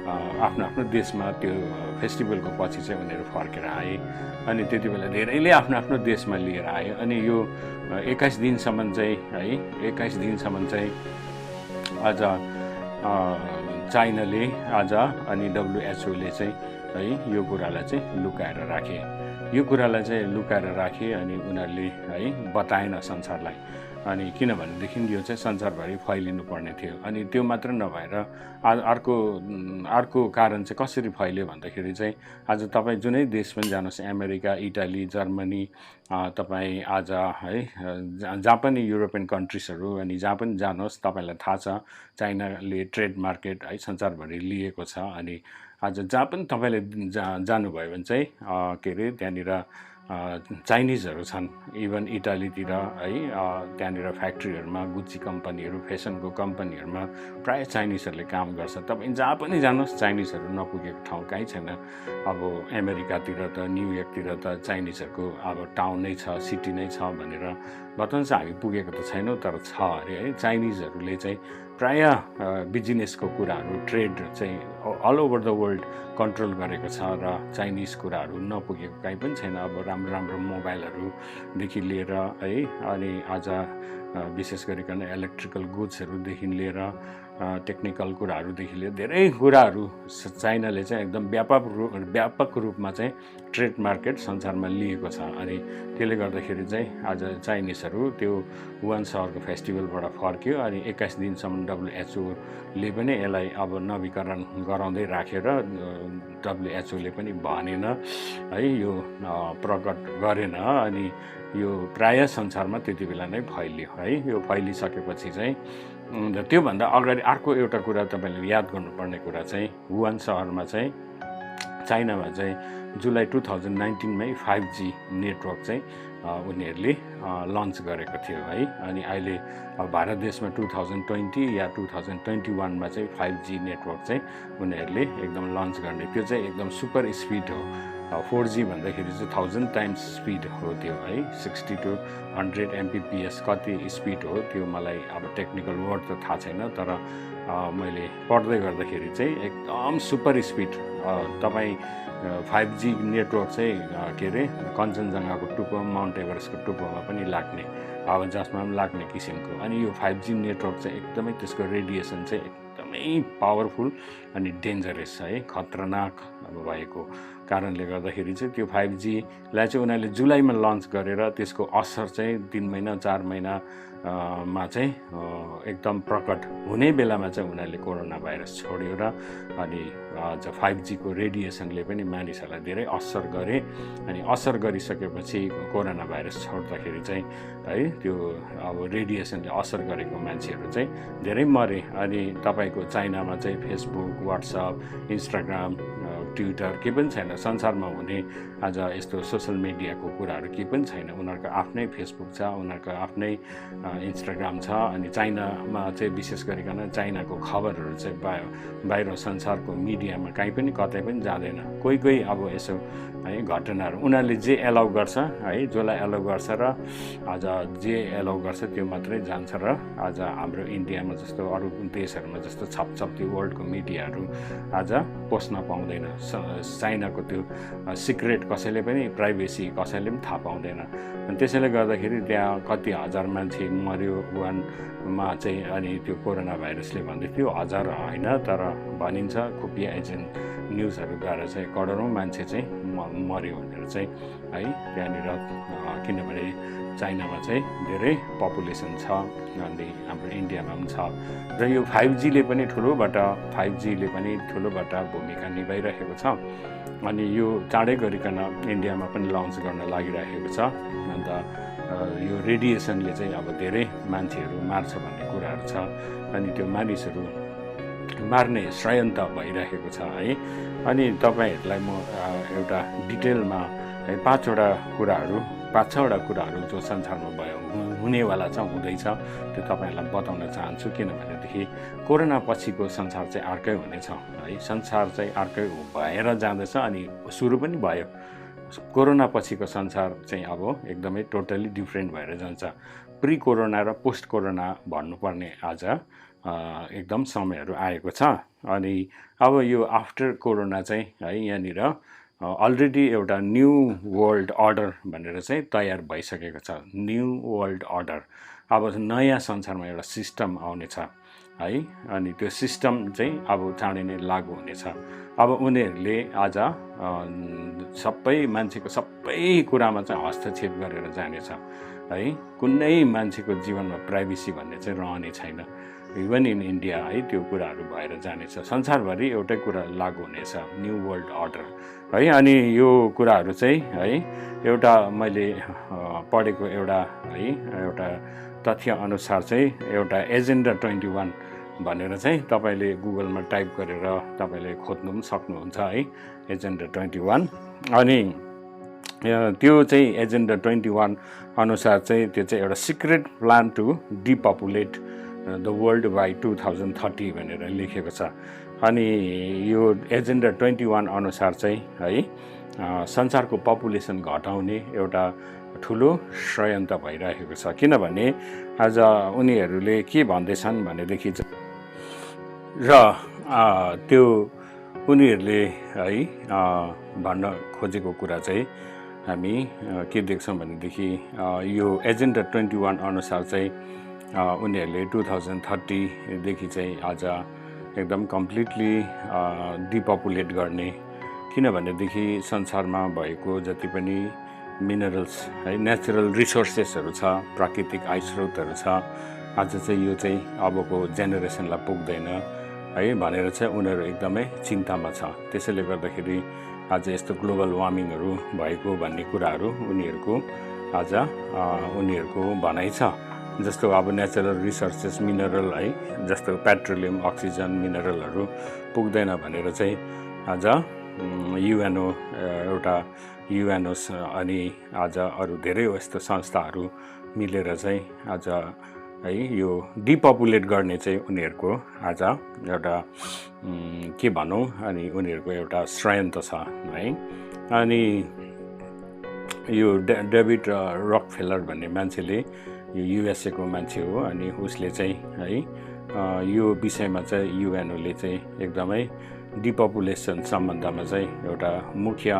आफ्नो देशमा त्यो फेस्टिभलको पछि चाहिँ उनीहरू फर्केर आए। अनि त्यति बेला धेरैले आफ्नो देशमा लिएर आयो। अनि यो 21 दिनसम्म चाहिँ आज चाइनाले आज अनि WHO ले चाहिँ है यो कुरालाई चाहिँ लुकाएर राखे। अनि उनीहरूले है बताएन संसारलाई। अनि किनभनेदेखि यो चाहिँ संसारभरि फैलिनु पर्ने थियो। अनि त्यो मात्र नभएर अर्को कारण चाहिँ कसरी फैल्यो भन्दाखेरि चाहिँ आज तपाईँ जुनै देश पनि जानुहोस्, अमेरिका, इटाली, जर्मनी, तपाईँ आज है जहाँ पनि युरोपियन कन्ट्रिजहरू अनि जहाँ पनि जानुहोस् तपाईँलाई थाहा छ चाइनाले ट्रेड मार्केट है संसारभरि लिएको छ। अनि आज जहाँ पनि तपाईँले जानुभयो भने चाहिँ के अरे त्यहाँनिर चाइनिजहरू छन्। इभन इटालीतिर है त्यहाँनिर फ्याक्ट्रीहरूमा गुच्ची कम्पनीहरू, फेसनको कम्पनीहरूमा प्राय चाइनिजहरूले काम गर्छ। तपाईँ जहाँ पनि जानुहोस् चाइनिजहरू नपुगेको ठाउँ कहीँ छैन। अब अमेरिकातिर त न्युयोर्कतिर त चाइनिजहरूको अब टाउन नै छ, सिटी नै छ भनेर बताउँछ। हामी पुगेको त छैनौँ तर छ अरे है। चाइनिजहरूले चाहिँ प्रायः बिजनेसको कुराहरू, ट्रेड चाहिँ all over the world control गरेको छ र चाइनिज कुराहरू नपुगेको कहीँ पनि छैन। अब राम्रो मोबाइलहरूदेखि लिएर है अनि आज विशेष गरिकन इलेक्ट्रिकल गुड्सहरूदेखि लिएर टेक्निकल कुराहरूदेखि लिएर धेरै कुराहरू चाइनाले चाहिँ एकदम व्यापक रूपमा चाहिँ ट्रेड मार्केट संसारमा लिएको छ। अनि त्यसले गर्दाखेरि चाहिँ आज चाइनिजहरू त्यो वुहान सहरको फेस्टिभलबाट फर्क्यो। अनि 21 दिनसम्म WHO ले पनि यसलाई अब नवीकरण गराउँदै राखेर WHO ले पनि भनेन है, यो प्रकट गरेन। अनि यो प्राय संसारमा त्यति बेला नै फैलियो है। यो फैलिसकेपछि चाहिँ त्योभन्दा अगाडि अर्को एउटा कुरा तपाईँले याद गर्नुपर्ने कुरा चाहिँ वुहान सहरमा चाहिँ चाइनामा चाहिँ जुलाई 2019मै 5G नेटवर्क चाहिँ उनीहरूले लन्च गरेको थियो है। अनि अहिले भारत देशमा 2020 या 2021मा चाहिँ 5G नेटवर्क चाहिँ उनीहरूले एकदम लन्च गर्ने। त्यो चाहिँ एकदम सुपर स्पिड हो। 4G भन्दाखेरि चाहिँ 1000 टाइम्स स्पिड हो त्यो है। 60 to 100 Mbps कति स्पिड हो त्यो मलाई अब टेक्निकल वर्ड त थाहा छैन, तर मैले पढ्दै गर्दाखेरि चाहिँ एकदम सुपर स्पिड तपाईँ 5G नेटवर्क चाहिँ के अरे कञ्चनजङ्घाको टुप्पोमा, माउन्ट एभरेस्टको टुप्पोमा पनि लाग्ने, अब जसमा पनि लाग्ने किसिमको। अनि यो 5G नेटवर्क चाहिँ एकदमै त्यसको रेडिएसन चाहिँ एकदमै पावरफुल अनि डेन्जरस है, खतरनाक अब भएको कारणले गर्दाखेरि चाहिँ त्यो 5Gलाई चाहिँ उनीहरूले जुलाईमा लन्च गरेर त्यसको असर चाहिँ 3 महिना 4 महिनामा चाहिँ एकदम प्रकट हुने बेलामा चाहिँ उनीहरूले कोरोना भाइरस छोड्यो र अनि 5G को रेडिएसनले पनि मानिसहरूलाई धेरै असर गरे। अनि असर गरिसकेपछि कोरोना भाइरस छोड्दाखेरि चाहिँ है त्यो अब रेडिएसनले असर गरेको मान्छेहरू चाहिँ धेरै मरे। अनि तपाईँको चाइनामा चाहिँ फेसबुक, व्हाट्सएप, इन्स्टाग्राम, ट्विटर के पनि छैन। संसारमा हुने आज यस्तो सोसल मिडियाको कुराहरू के पनि छैन। उनीहरूको आफ्नै फेसबुक छ, उनीहरूको आफ्नै इन्स्टाग्राम छ। अनि चाइनामा चाहिँ विशेष गरिकन चाइनाको खबरहरू चाहिँ बाहिर संसारको मिडियामा कहीँ पनि कतै पनि जाँदैन। कोही अब यसो है घटनाहरू उनीहरूले जे एलाउ गर्छ है जसलाई एलाउ गर्छ र आज जे एलाउ गर्छ त्यो मात्रै जान्छ र आज हाम्रो इन्डियामा जस्तो अरू देशहरूमा जस्तो छपछप्ती वर्ल्डको मिडियाहरू आज पोस्न पाउँदैन चाइनाको त्यो सिक्रेट कसैले पनि प्राइभेसी कसैले पनि थाहा पाउँदैन अनि त्यसैले गर्दाखेरि त्यहाँ कति हजार मान्छे मर्यो वुहानमा चाहिँ अनि त्यो कोरोना भाइरसले भन्दै थियो हजार होइन तर भनिन्छ खुफिया एजेन्ट न्युजहरूद्वारा चाहिँ करोडौँ मान्छे चाहिँ मर्यो भनेर चाहिँ है त्यहाँनिर किनभने चाइनामा चाहिँ धेरै पपुलेसन छ अनि हाम्रो इन्डियामा पनि छ र यो 5Gले पनि ठुलोबाट भूमिका निभाइरहेको छ अनि यो चाँडै गरिकन इन्डियामा पनि लन्च गर्न लागिरहेको छ अन्त यो रेडिएसनले चाहिँ अब धेरै मान्छेहरू मार्छ भन्ने कुराहरू छ अनि त्यो मानिसहरू मार्ने षड्यन्त्र भइरहेको छ है अनि तपाईहरूलाई म एउटा डिटेलमा है 5-6वटा कुराहरू जो संसारमा भयो हुनेवाला छ हुँदैछ त्यो तपाईहरूलाई बताउन चाहन्छु किनभनेदेखि कोरोना पछिको संसार चाहिँ अर्कै हुनेछ है संसार चाहिँ अर्कै भएर जाँदैछ अनि सुरु पनि भयो कोरोना पछिको संसार चाहिँ अब एकदमै टोटली डिफ्रेन्ट भएर जान्छ प्री कोरोना र पोस्ट कोरोना भन्नुपर्ने आज एकदम समयहरू आएको छ अनि अब यो आफ्टर कोरोना चाहिँ है यहाँनिर अलरेडी एउटा न्यू वर्ल्ड अर्डर भनेर चाहिँ तयार भइसकेको छ न्यू वर्ल्ड अर्डर अब नयाँ संसारमा एउटा सिस्टम आउनेछ है अनि त्यो सिस्टम चाहिँ अब चाँडै नै लागू हुनेछ अब उनीहरूले आज सबै मान्छेको सबै कुरामा चाहिँ हस्तक्षेप गरेर जानेछ है कुनै मान्छेको जीवनमा प्राइभेसी भन्ने चाहिँ रहने छैन इभन इन इन्डिया है त्यो कुराहरू भएर जानेछ संसारभरि एउटै कुरा लागू हुनेछ न्यू वर्ल्ड अर्डर है अनि यो कुराहरू चाहिँ है एउटा मैले पढेको एउटा तथ्य अनुसार चाहिँ एउटा एजेन्डा 21 भनेर चाहिँ तपाईँले गुगलमा टाइप गरेर तपाईँले खोज्नु पनि सक्नुहुन्छ है एजेन्डा 21 अनि त्यो चाहिँ एजेन्डा 21 अनुसार चाहिँ त्यो चाहिँ एउटा secret plan to depopulate the world by 2030 भनेर लेखेको छ अनि यो एजेन्डा 21 अनुसार चाहिँ है संसारको पपुलेसन घटाउने एउटा ठुलो षड्यन्त्र भइरहेको छ किनभने आज उनीहरूले के भन्दैछन् भनेदेखि र त्यो उनीहरूले है भन्न खोजेको कुरा चाहिँ हामी के देख्छौँ भनेदेखि यो एजेन्डा 21 अनुसार चाहिँ उनीहरूले 2030 देखि चाहिँ आज एकदम कम्प्लिटली डिपपुलेट गर्ने किनभनेदेखि संसारमा भएको जति पनि मिनरल्स है नेचुरल रिसोर्सेसहरू छ प्राकृतिक आयस्रोतहरू छ आज चाहिँ यो चाहिँ अबको जेनेरेसनलाई पुग्दैन है भनेर चाहिँ उनीहरू एकदमै चिन्तामा छ त्यसैले गर्दाखेरि आज यस्तो ग्लोबल वार्मिङहरू भएको भन्ने कुराहरू उनीहरूको भनाइ छ जस्तो अब नेचुरल रिसोर्सेस मिनरल है जस्तो पेट्रोलियम अक्सिजन मिनरलहरू पुग्दैन भनेर चाहिँ आज युएनओस अनि आज अरू धेरै यस्तो संस्थाहरू मिलेर चाहिँ आज है यो डिपपुलेट गर्ने चाहिँ उनीहरूको आज एउटा के भनौँ अनि उनीहरूको एउटा षड्यन्त्र छ है अनि यो डेभिड रकफेलर भन्ने मान्छेले यो युएसए को मान्छे हो अनि उसले चाहिँ है यो विषयमा चाहिँ युएनओले चाहिँ एकदमै डिपपुलेसन सम्बन्धमा चाहिँ एउटा मुख्य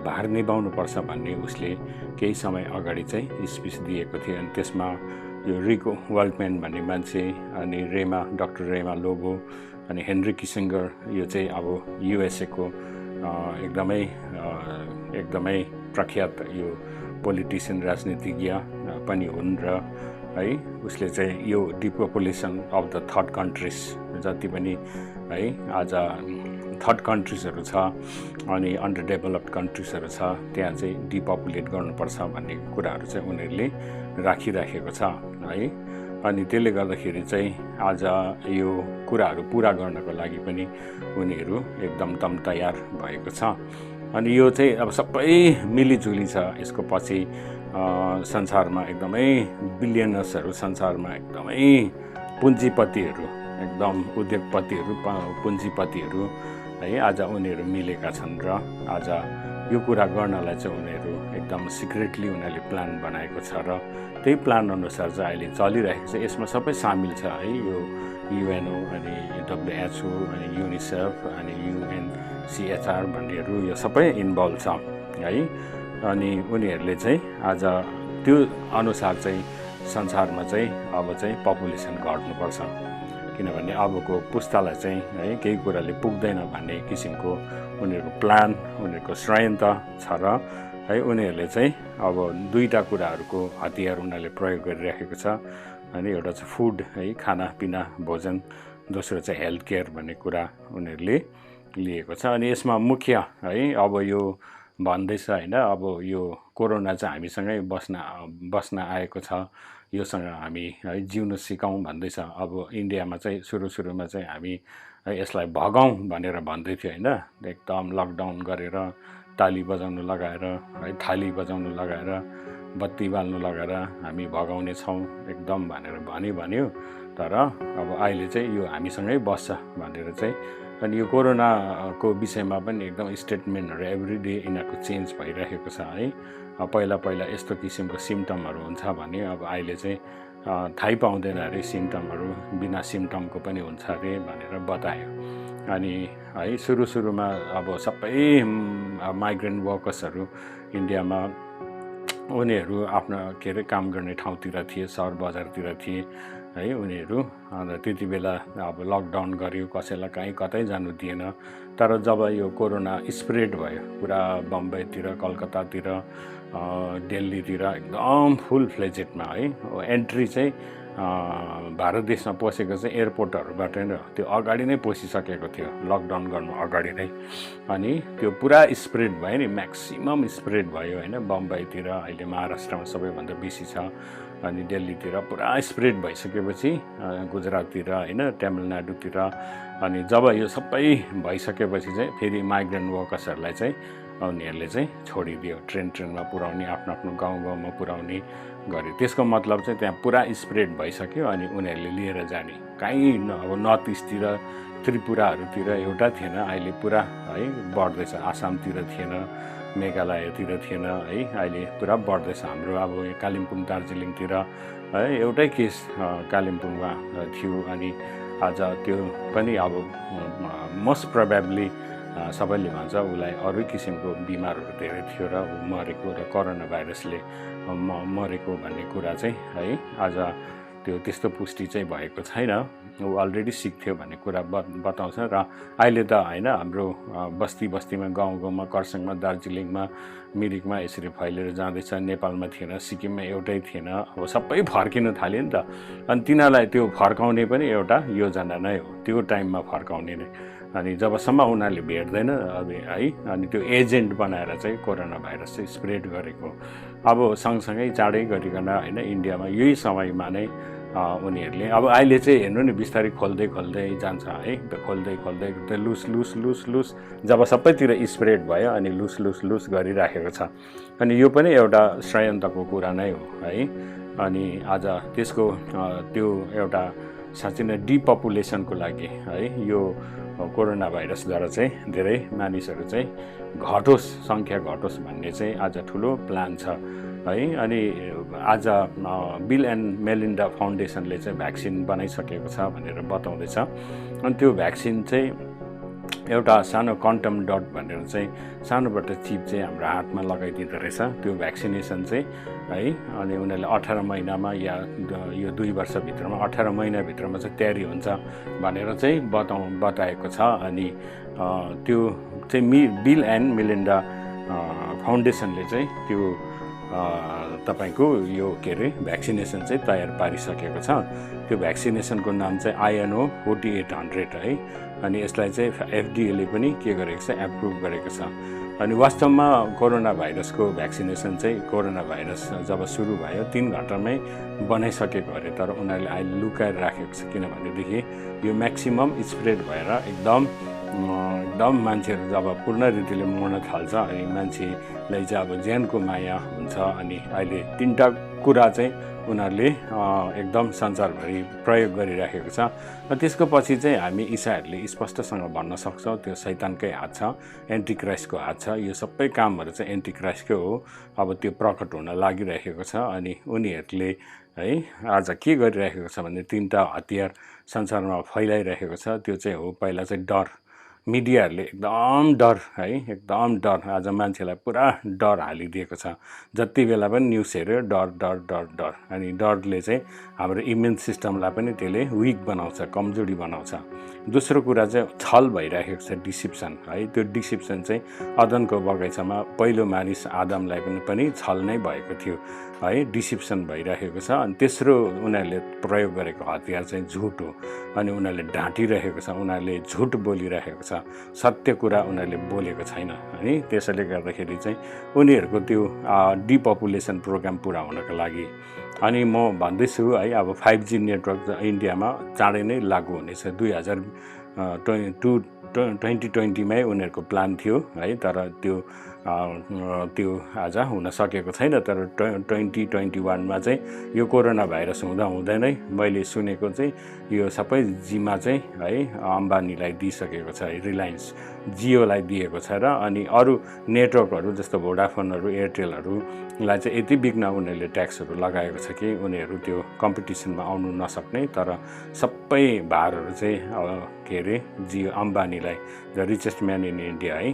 भार निभाउनुपर्छ भन्ने उसले केही समय अगाडि चाहिँ स्पिच दिएको थियो अनि त्यसमा यो रिको वर्ल्डम्यान भन्ने मान्छे अनि डाक्टर रेमा लोबो अनि हेनरी किसिङ्गर यो चाहिँ अब युएसए को एकदमै प्रख्यात यो पोलिटिसियन राजनीतिज्ञ पनि हुन् र है उसले चाहिँ यो डिपपुलेसन अफ द थर्ड कन्ट्रिज जति पनि है आज थर्ड कन्ट्रिजहरू छ अनि अन्डर डेभलप्ड कन्ट्रिजहरू छ त्यहाँ चाहिँ डिपपुलेट गर्नुपर्छ भन्ने कुराहरू चाहिँ उनीहरूले राखिराखेको छ है अनि त्यसले गर्दाखेरि चाहिँ आज यो कुराहरू पुरा गर्नको लागि पनि उनीहरू एकदम तयार भएको छ अनि यो चाहिँ अब सबै मिलिजुली छ यसको पछि संसारमा एकदमै बिलियनर्सहरू संसारमा एकदमै पुँजीपतिहरू एकदम उद्योगपतिहरू पुँजीपतिहरू है आज उनीहरू मिलेका छन् र आज यो कुरा गर्नलाई चाहिँ उनीहरू एकदम सिक्रेटली उनीहरूले प्लान बनाएको छ र त्यही प्लान अनुसार चाहिँ अहिले चलिरहेको छ। यसमा सबै सामिल छ है, यो युएनओ अनि WHO अनि युनिसेफ अनि UNCHR भन्नेहरू यो सबै इन्भल्भ छ है। अनि उनीहरूले चाहिँ आज त्यो अनुसार चाहिँ संसारमा चाहिँ अब चाहिँ पपुलेसन घट्नुपर्छ, किनभने अबको पुस्तालाई चाहिँ है केही कुराले पुग्दैन भन्ने किसिमको उनीहरूको प्लान, उनीहरूको षड्यन्त्र छ र है उनीहरूले चाहिँ अब दुईटा कुराहरूको हतियार उनीहरूले प्रयोग गरिराखेको छ। अनि एउटा चाहिँ फुड है, खानापिना भोजन, दोस्रो चाहिँ हेल्थ केयर भन्ने कुरा उनीहरूले लिएको छ। अनि यसमा मुख्य है अब यो भन्दैछ होइन, अब यो कोरोना चाहिँ हामीसँगै बस्न आएको छ, योसँग हामी है जिउन सिकाउँ भन्दैछ। अब इन्डियामा चाहिँ सुरुमा चाहिँ हामी यसलाई भगाउँ भनेर भन्दै थियो होइन, एकदम लकडाउन गरेर ताली बजाउनु लगाएर है, थाली बजाउनु लगाएर, बत्ती बाल्नु लगाएर हामी भगाउने छौँ एकदम भनेर भन्यो। तर अब अहिले चाहिँ यो हामीसँगै बस्छ भनेर चाहिँ, अनि यो कोरोनाको विषयमा पनि एकदम स्टेटमेन्टहरू एभ्रिडे यिनीहरूको चेन्ज भइरहेको छ है। पहिला यस्तो किसिमको सिम्टमहरू हुन्छ भने अब अहिले चाहिँ थाहै पाउँदैन अरे, सिम्टमहरू बिना सिम्टमको पनि हुन्छ अरे भनेर बतायो। अनि है सुरुमा अब सबै माइग्रेन्ट वर्कर्सहरू इन्डियामा उनीहरू आफ्नो के अरे काम गर्ने ठाउँतिर थिए, सहर बजारतिर थिए है उनीहरू। अन्त त्यति बेला अब लकडाउन गर्यो, कसैलाई कहीँ कतै जानु दिएन। तर जब यो कोरोना स्प्रेड भयो पुरा बम्बईतिर, कलकत्तातिर, दिल्लीतिर एकदम फुल फ्लेजेडमा है एन्ट्री चाहिँ भारत देशमा पसेको चाहिँ एयरपोर्टहरूबाट नै, त्यो अगाडि नै पसिसकेको थियो लकडाउन गर्नु अगाडि नै। अनि त्यो पुरा स्प्रेड भयो नि, म्याक्सिमम स्प्रेड भयो होइन। बम्बईतिर अहिले महाराष्ट्रमा सबैभन्दा बेसी छ, अनि दिल्लीतिर पुरा स्प्रेड भइसकेपछि गुजराततिर होइन, तमिलनाडुतिर। अनि जब यो सबै भइसकेपछि चाहिँ फेरि माइग्रेन्ट वर्कर्सहरूलाई चाहिँ उनीहरूले चाहिँ छोडिदियो, ट्रेनमा पुर्याउने, आफ्नो गाउँमा पुर्याउने गरे। त्यसको मतलब चाहिँ त्यहाँ पुरा स्प्रेड भइसक्यो अनि उनीहरूले लिएर जाने। कहीँ अब नर्थ इस्टतिर, त्रिपुराहरूतिर एउटा थिएन, अहिले पुरा है बढ्दैछ। आसामतिर थिएन, मेघालयतिर थिएन है, अहिले पुरा बढ्दैछ। हाम्रो अब कालिम्पोङ, दार्जिलिङतिर है एउटै केस कालिम्पोङमा थियो। अनि आज त्यो पनि अब मोस्ट प्रोबेबली सबैले भन्छ उसलाई अरू किसिमको बिमारहरू धेरै थियो र ऊ मरेको, र कोरोना भाइरसले मरेको भन्ने कुरा चाहिँ है आज त्यस्तो पुष्टि चाहिँ भएको छैन। ऊ अलरेडी सिक थियो भन्ने कुरा बताउँछ। र अहिले त होइन हाम्रो बस्तीमा, गाउँमा, खरसाङमा, दार्जिलिङमा, मिरिकमा यसरी फैलिएर जाँदैछ। नेपालमा थिएन, सिक्किममा एउटै थिएन, अब सबै फर्किन थाल्यो नि त। अनि तिनीहरूलाई त्यो फर्काउने पनि एउटा योजना नै हो, त्यो टाइममा फर्काउने नै। अनि जबसम्म उनीहरूले भेट्दैन अब है, अनि त्यो एजेन्ट बनाएर चाहिँ कोरोना भाइरस चाहिँ स्प्रेड गरेको। अब सँगसँगै चाँडै गरिकन होइन इन्डियामा यही समयमा नै उनीहरूले अब अहिले चाहिँ हेर्नु नि बिस्तारै खोल्दै जान्छ है, खोल्दै लुस जब सबैतिर स्प्रेड भयो अनि लुस गरिराखेको छ। अनि यो पनि एउटा षड्यन्त्रको कुरा नै हो है। अनि आज त्यसको त्यो एउटा साँच्चै नै डिपपुलेसनको लागि है यो कोरोना भाइरसद्वारा चाहिँ धेरै मानिसहरू चाहिँ सङ्ख्या घटोस् भन्ने चाहिँ आज ठुलो प्लान छ है। अनि आज बिल एन्ड मेलिन्डा फाउन्डेसनले चाहिँ भ्याक्सिन बनाइसकेको छ भनेर बताउँदैछ। अनि त्यो भ्याक्सिन चाहिँ एउटा सानो क्वान्टम डट भनेर चाहिँ सानोबाट चिप चाहिँ हाम्रो हातमा लगाइदिँदो रहेछ त्यो भ्याक्सिनेसन चाहिँ है। अनि उनीहरूले 18 महिनामा या यो 2 वर्षभित्रमा 18 महिनाभित्रमा चाहिँ तयारी हुन्छ भनेर चाहिँ बताएको छ। अनि त्यो चाहिँ बिल एन्ड मेलिन्डा फाउन्डेसनले चाहिँ त्यो तपाईको यो के अरे भ्याक्सिनेसन चाहिँ तयार पारिसकेको छ। त्यो भ्याक्सिनेसनको नाम चाहिँ INO 4800 है। अनि यसलाई चाहिँ FDA ले पनि के गरेको छ, एप्रुभ गरेको छ। अनि वास्तवमा कोरोना भाइरसको भ्याक्सिनेसन चाहिँ कोरोना भाइरस जब सुरु भयो 3 घन्टामै बनाइसकेको अरे, तर उनीहरूले अहिले लुकाएर राखेको छ। किनभनेदेखि यो म्याक्सिमम स्प्रेड भएर एकदम मान्छेहरू जब पूर्ण रीतिले मर्न थाल्छ अनि मान्छेलाई चाहिँ अब ज्यानको माया हुन्छ। अनि अहिले 3टा कुरा चाहिँ उनीहरूले एकदम संसारभरि प्रयोग गरिराखेको छ र त्यसको पछि चाहिँ हामी ईसाईहरूले स्पष्टसँग भन्न सक्छौँ त्यो शैतानकै हात छ, एन्टिक्राइस्टको हात छ। यो सबै कामहरू चाहिँ एन्टिक्राइस्टकै हो। अब त्यो प्रकट हुन लागिरहेको छ अनि उनीहरूले है आज के गरिरहेको छ भने 3टा हतियार संसारमा फैलाइरहेको छ। त्यो चाहिँ हो पहिला चाहिँ डर। मिडियाहरूले एकदम डर है, एकदम डर। आज मान्छेलाई पुरा डर हालिदिएको छ। जति बेला पनि न्युज हेऱ्यो डर डर डर डर। अनि डरले चाहिँ हाम्रो इम्युन सिस्टमलाई पनि त्यसले विक बनाउँछ, कमजोरी बनाउँछ। दोस्रो कुरा चाहिँ छल भइरहेको छ, डिसिप्सन है। त्यो डिसिप्सन चाहिँ अदनको बगैँचामा पहिलो मानिस आदमलाई पनि छल नै भएको थियो है, डिसिप्सन भइरहेको छ। अनि तेस्रो उनीहरूले प्रयोग गरेको हतियार चाहिँ झुट हो। अनि उनीहरूले ढाँटिरहेको छ, उनीहरूले झुट बोलिरहेको छ, सत्य कुरा उनीहरूले बोलेको छैन है। त्यसैले गर्दाखेरि चाहिँ उनीहरूको त्यो डिपपुलेसन प्रोग्राम पुरा हुनको लागि अनि म भन्दैछु है, अब 5G नेटवर्क इन्डियामा चाँडै नै लागू हुनेछ। 2020मै उनीहरूको प्लान थियो है, तर त्यो आज हुन सकेको छैन। तर 2021मा चाहिँ यो कोरोना भाइरस हुँदा नै मैले सुनेको चाहिँ यो सबै जिम्मा चाहिँ है अम्बानीलाई दिइसकेको छ, रिलायन्स जियोलाई दिएको छ। र अनि अरू नेटवर्कहरू जस्तो भोडाफोनहरू, एयरटेलहरूलाई चाहिँ यति बिघ्न उनीहरूले ट्याक्सहरू लगाएको छ कि उनीहरू त्यो कम्पिटिसनमा आउनु नसक्ने। तर सबै भारहरू चाहिँ के अरे जियो अम्बानीलाई, the richest man in India है,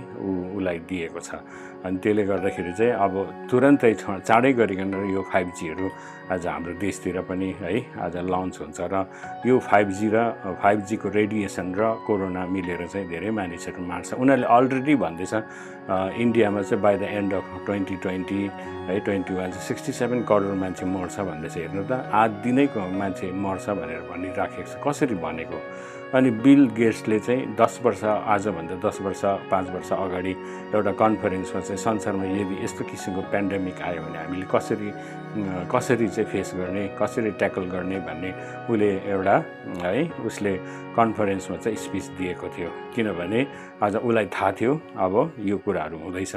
उसलाई दिएको छ। अनि त्यसले गर्दाखेरि चाहिँ अब तुरन्तै चाँडै गरिकन यो 5Gहरू आज हाम्रो देशतिर पनि है आज लन्च हुन्छ। र यो 5Gको रेडिएसन र कोरोना मिलेर चाहिँ धेरै मानिसहरू मार्छ। उनीहरूले अलरेडी भन्दैछ इन्डियामा चाहिँ बाई द एन्ड अफ 2020 है 21 67 करोड मान्छे मर्छ भन्दैछ। हेर्नु त, आधी नै मान्छे मर्छ भनेर भनिराखेको छ। कसरी भनेको? अनि बिल गेट्सले चाहिँ 10 वर्ष, आजभन्दा 10 वर्ष 5 वर्ष अगाडि एउटा कन्फरेन्समा चाहिँ संसारमा यदि यस्तो किसिमको पेन्डेमिक आयो भने हामीले कसरी चाहिँ फेस गर्ने, कसरी ट्याकल गर्ने भन्ने उसले एउटा है उसले कन्फरेन्समा चाहिँ स्पिच दिएको थियो। किनभने आज उसलाई थाहा थियो अब यो कुराहरू हुँदैछ।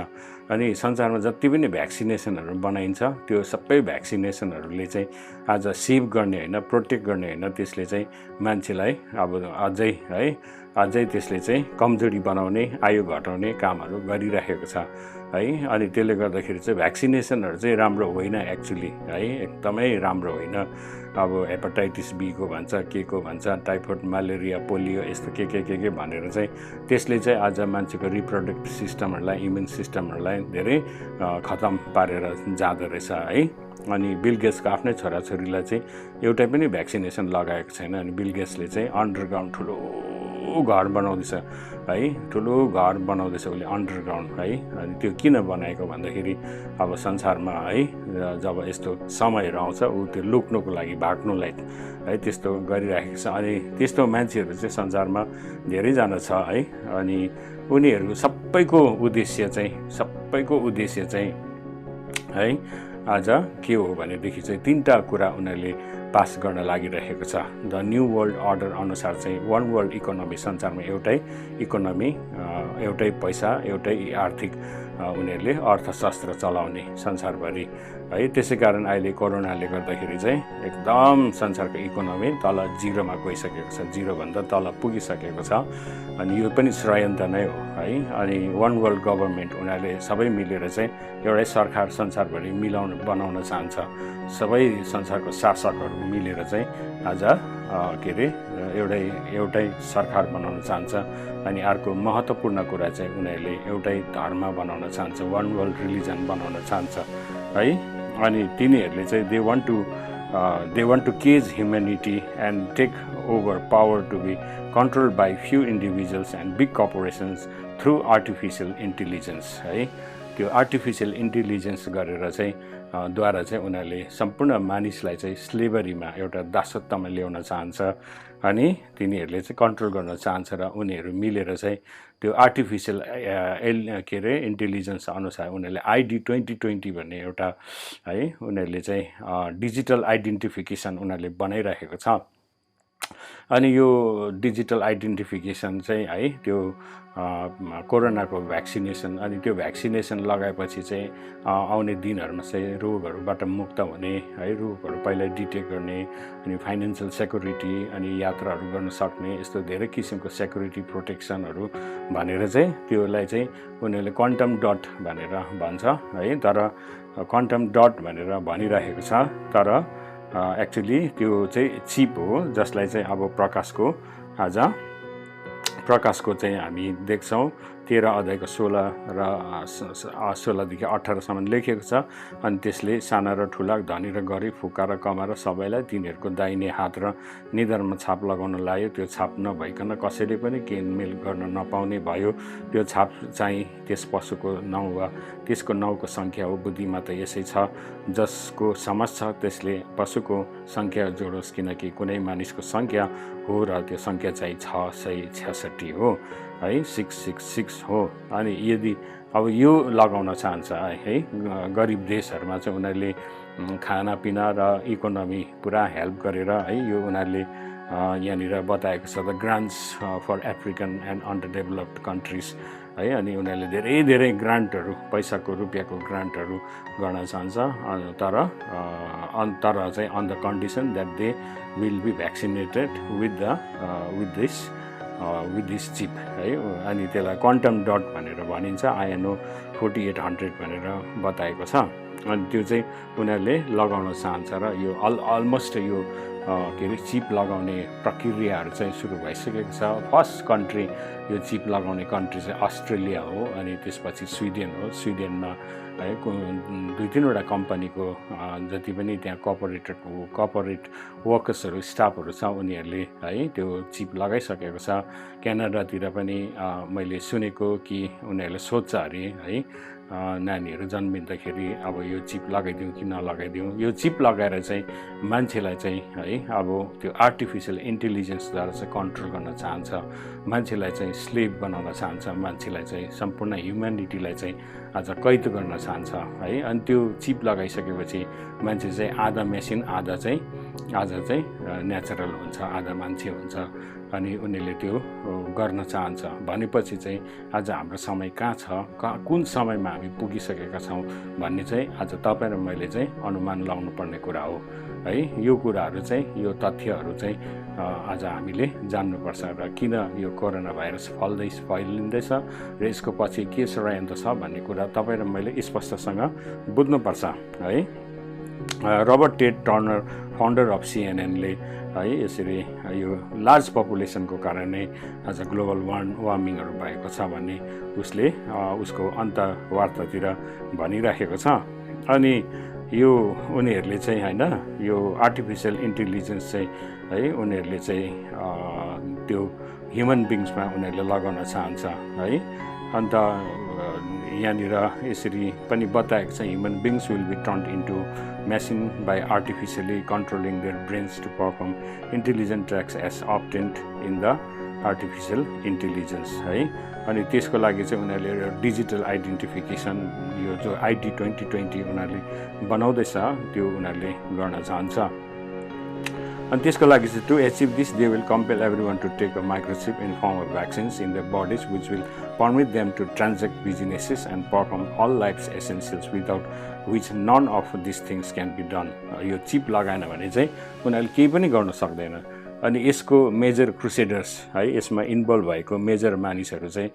अनि संसारमा जति पनि भ्याक्सिनेसनहरू बनाइन्छ त्यो सबै भ्याक्सिनेसनहरूले चाहिँ आज सेभ गर्ने होइन, प्रोटेक्ट गर्ने होइन, त्यसले चाहिँ मान्छेलाई अब अझै त्यसले चाहिँ कमजोरी बनाउने, आयु घटाउने कामहरू गरिरहेको छ है। अनि त्यसले गर्दाखेरि चाहिँ भ्याक्सिनेसनहरू चाहिँ राम्रो होइन एक्चुअली है, एकदमै राम्रो होइन। अब हेपाटाइटिस बी को भन्छ, के को भन्छ, टाइफोइड, मलेरिया, पोलियो यस्तो के भनेर चाहिँ त्यसले चाहिँ आज मान्छेको रिप्रोडक्टिभ सिस्टमहरूलाई, इम्युन सिस्टमहरूलाई धेरै खतम पारेर जाँदो रहेछ है। अनि बिल गेट्सको आफ्नै छोराछोरीलाई चाहिँ एउटै पनि भ्याक्सिनेसन लगाएको छैन। अनि बिल गेट्सले चाहिँ अन्डरग्राउन्ड ठुलो घर बनाउँदैछ है, ठुलो घर बनाउँदैछ उसले अन्डरग्राउन्ड है। अनि त्यो किन बनाएको भन्दाखेरि अब संसारमा है जब यस्तो समयहरू आउँछ ऊ त्यो लुक्नुको लागि, भाग्नुलाई है त्यस्तो गरिराखेको छ। अनि त्यस्तो मान्छेहरू चाहिँ संसारमा धेरैजना छ है। अनि उनीहरू सबैको उद्देश्य चाहिँ है आज के हो भनेदेखि चाहिँ 3टा कुरा उनीहरूले पास गर्न लागिरहेको छ। द न्यू वर्ल्ड अर्डर अनुसार चाहिँ वान वर्ल्ड इकोनोमी, संसारमा एउटै इकोनोमी, एउटै पैसा, एउटै आर्थिक उनीहरूले अर्थशास्त्र चलाउने संसारभरि है। त्यसै कारण अहिले कोरोनाले गर्दाखेरि चाहिँ एकदम संसारको इकोनोमी तल जिरोमा गइसकेको छ, जिरोभन्दा तल पुगिसकेको छ। अनि यो पनि षड्यन्त्र नै हो है। अनि वान वर्ल्ड गभर्मेन्ट उनीहरूले सबै मिलेर चाहिँ एउटै सरकार संसारभरि बनाउन चाहन्छ। सबै संसारको शासकहरू मिलेर चाहिँ आज के अरे एउटै सरकार बनाउन चाहन्छ। अनि अर्को महत्त्वपूर्ण कुरा चाहिँ उनीहरूले एउटै धर्म बनाउन चाहन्छ, वान वर्ल्ड रिलिजन बनाउन चाहन्छ है। अनि तिनीहरूले चाहिँ they want to cage humanity and take over power to be controlled by few individuals and big corporations through artificial intelligence है। त्यो आर्टिफिसियल इन्टेलिजेन्स गरेर चाहिँ द्वारा चाहिँ उनीहरूले सम्पूर्ण मानिसलाई चाहिँ स्लेभरीमा, एउटा दासत्वमा ल्याउन चाहन्छ। अनि तिनीहरूले चाहिँ कन्ट्रोल गर्न चाहन्छ र उनीहरू मिलेर चाहिँ त्यो आर्टिफिसियल के अरे इन्टेलिजेन्स अनुसार उनीहरूले ID 2020 भन्ने एउटा है उनीहरूले चाहिँ डिजिटल आइडेन्टिफिकेसन उनीहरूले बनाइराखेको छ। अनि यो डिजिटल आइडेन्टिफिकेसन चाहिँ है त्यो कोरोनाको भ्याक्सिनेसन अनि त्यो भ्याक्सिनेसन लगाएपछि चाहिँ आउने दिनहरूमा चाहिँ रोगहरूबाट मुक्त हुने है रोगहरू पहिल्यै डिटेक्ट गर्ने अनि फाइनेन्सियल सेक्युरिटी अनि यात्राहरू गर्न सक्ने यस्तो धेरै किसिमको सेक्युरिटी प्रोटेक्सनहरू भनेर चाहिँ त्यसलाई चाहिँ उनीहरूले क्वान्टम डट भनेर भन्छ है तर क्वान्टम डट भनेर भनिरहेको छ तर एक्चुअली त्यो चाहिँ चिप हो जसलाई चाहिँ अब प्रकाशको चाहिँ हामी देख्छौँ 13 अध्यायको 16 र 16देखि 18सम्म लेखिएको छ अनि त्यसले साना र ठुला धनी र गरिब फुका र कमा र सबैलाई तिनीहरूको दाहिने हात र निधारमा छाप लगाउन लायो त्यो छाप नभइकन कसैले पनि किनमेल गर्न नपाउने भयो त्यो छाप चाहिँ त्यस पशुको नाउँ वा त्यसको नाउँको सङ्ख्या हो बुद्धिमा त यसै छ जसको समझ छ त्यसले पशुको सङ्ख्या जोडोस् किनकि कुनै मानिसको सङ्ख्या हो र त्यो सङ्ख्या चाहिँ 666 हो है 666 हो अनि यदि अब यो लगाउन चाहन्छ है गरिब देशहरूमा चाहिँ उनीहरूले खानापिना र इकोनोमी पुरा हेल्प गरेर है यो उनीहरूले यहाँनिर बताएको छ the grants for African and underdeveloped countries है अनि उनीहरूले धेरै धेरै ग्रान्टहरू पैसाको रुपियाँको ग्रान्टहरू गर्न चाहन्छ तर चाहिँ on the condition that they will be vaccinated with this chip है अनि त्यसलाई क्वान्टम डट भनेर भनिन्छ INO 4800 भनेर बताएको छ अनि त्यो चाहिँ उनीहरूले लगाउन चाहन्छ र यो अलमोस्ट यो के अरे चिप लगाउने प्रक्रियाहरू चाहिँ सुरु भइसकेको छ फर्स्ट कन्ट्री यो चिप लगाउने कन्ट्री चाहिँ अस्ट्रेलिया हो अनि त्यसपछि स्विडेन हो स्विडेनमा है 2-3वटा कम्पनीको जति पनि त्यहाँ कर्पोरेट वर्कर्सहरू स्टाफहरू छ उनीहरूले है त्यो चिप लगाइसकेको छ क्यानाडातिर पनि मैले सुनेको कि उनीहरूले सोध्छ अरे है नानीहरू जन्मिँदाखेरि अब यो चिप लगाइदिउँ कि नलगाइदिउँ यो चिप लगाएर चाहिँ मान्छेलाई चाहिँ है अब त्यो आर्टिफिसियल इन्टेलिजेन्सद्वारा चाहिँ कन्ट्रोल गर्न चाहन्छ मान्छेलाई चाहिँ स्लेभ बनाउन चाहन्छ मान्छेलाई चाहिँ सम्पूर्ण ह्युम्यानिटीलाई चाहिँ आज कैद गर्न चाहन्छ है अनि त्यो चिप लगाइसकेपछि मान्छे चाहिँ आधा मेसिन आधा चाहिँ नेचुरल हुन्छ आधा मान्छे हुन्छ अनि उनीहरूले त्यो गर्न चाहन्छ भनेपछि चाहिँ आज हाम्रो समय कहाँ छ कुन समयमा हामी पुगिसकेका छौँ भन्ने चाहिँ आज तपाईँ र मैले चाहिँ अनुमान लाउनु पर्ने कुरा हो है यो कुराहरू चाहिँ यो तथ्यहरू चाहिँ आज हामीले जान्नुपर्छ र किन यो कोरोना भाइरस फैलिँदैछ र यसको पछि के षड्यन्त्र छ भन्ने कुरा तपाईँ र मैले स्पष्टसँग बुझ्नुपर्छ है Robert Ted Turner founder of CNN ले है यसरी यो लार्ज पपुलेसनको कारणै आज ग्लोबल वार्मिङहरू भएको छ भन्ने उसले उसको अन्तर्वार्तातिर भनिराखेको छ अनि यो उनीहरूले चाहिँ हैन यो आर्टिफिसियल इन्टेलिजेन्स चाहिँ है उनीहरूले चाहिँ त्यो ह्युमन बिङ्समा उनीहरूले लगाउन चाहन्छ है अन्त यहाँनिर यसरी पनि बताएको छ human beings will be turned into machine by artificially controlling their brains to perform intelligent tasks as obtained in the artificial intelligence है अनि त्यसको लागि चाहिँ उनीहरूले डिजिटल आइडेन्टिफिकेसन यो जो ID 2020 उनीहरूले बनाउँदैछ त्यो उनीहरूले गर्न चाहन्छ अनि त्यसको लागि चाहिँ to achieve this they will compel everyone to take a microchip in form of vaccines in their bodies which will permit them to transact businesses and perform all life's essentials without which none of these things can be done यो cheap लगाएन भने चाहिँ उनीहरूले केही पनि गर्न सक्दैन अनि यसको मेजर क्रुसेडर्स है यसमा इन्भल्भ भएको मेजर मानिसहरू चाहिँ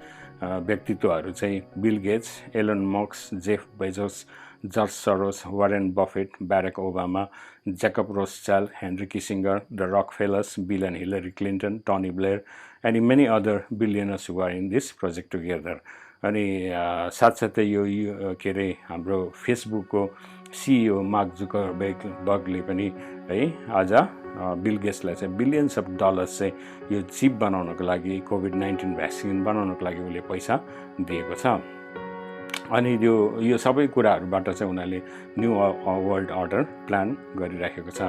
व्यक्तित्वहरू चाहिँ Bill Gates Elon Musk Jeff Bezos George Soros Warren Buffett Barack Obama Jacob Rothschild Henry Kissinger the Rockefellers Bill and Hillary Clinton Tony Blair and many other billionaires who are in this project together अनि साथसाथै यो के अरे हाम्रो फेसबुकको CEO mark जुकरबर्गले पनि है आज bill गेट्सलाई चाहिँ बिलियन्स अफ डलर्स चाहिँ यो चिप बनाउनको लागि कोभिड-19 भ्याक्सिन बनाउनको लागि उसले पैसा दिएको छ अनि यो सबै कुराहरूबाट चाहिँ उनीहरूले न्यू वर्ल्ड अर्डर प्लान गरिराखेको छ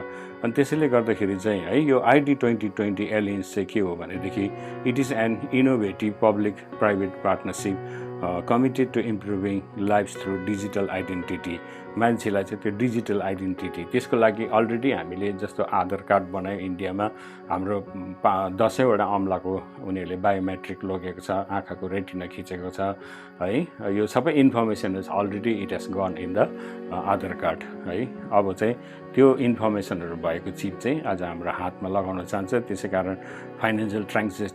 अनि त्यसैले गर्दाखेरि चाहिँ है यो ID 2020 एलियन्स चाहिँ के हो भनेदेखि it is an innovative public private partnership committed to improving lives through digital identity. मान्छेलाई चाहिँ त्यो डिजिटल आइडेन्टिटी, त्यसको लागि अलरेडी हामीले जस्तो आधार कार्ड बनायो इन्डियामा, हाम्रो 10वटा अम्लाको उनीहरूले बायोमेट्रिक लगेको छ, आँखाको रेटिना खिचेको छ है। यो सबै information is already it has gun in the Aadhaar card है। अब चाहिँ त्यो इन्फर्मेसनहरू भएको चिप चाहिँ आज हाम्रो हातमा लगाउन चाहन्छ। त्यसै कारण फाइनेन्सियल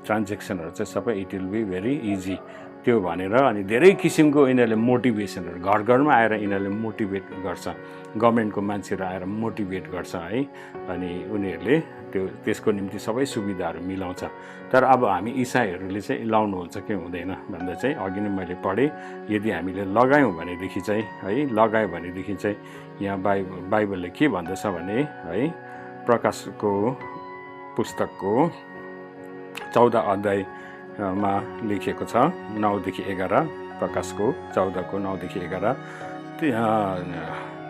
ट्रान्जेक्सनहरू चाहिँ सबै it will be very easy त्यो भनेर। अनि धेरै किसिमको यिनीहरूले मोटिभेसनहरू घर घरमा आएर यिनीहरूले मोटिभेट गर्छ, गभर्मेन्टको मान्छेहरू आएर मोटिभेट गर्छ है। अनि उनीहरूले त्यसको निम्ति सबै सुविधाहरू मिलाउँछ। तर अब हामी इसाईहरूले चाहिँ लाउनुहुन्छ कि हुँदैन भन्दा चाहिँ अघि नै मैले पढेँ, यदि हामीले लगायौँ भनेदेखि चाहिँ है, लगायो भनेदेखि चाहिँ यहाँ बाइबलले के भन्दछ भने है, प्रकाशको पुस्तकको 14 अध्यायमा लेखिएको छ 9देखि 11, प्रकाशको 14को 9देखि 11।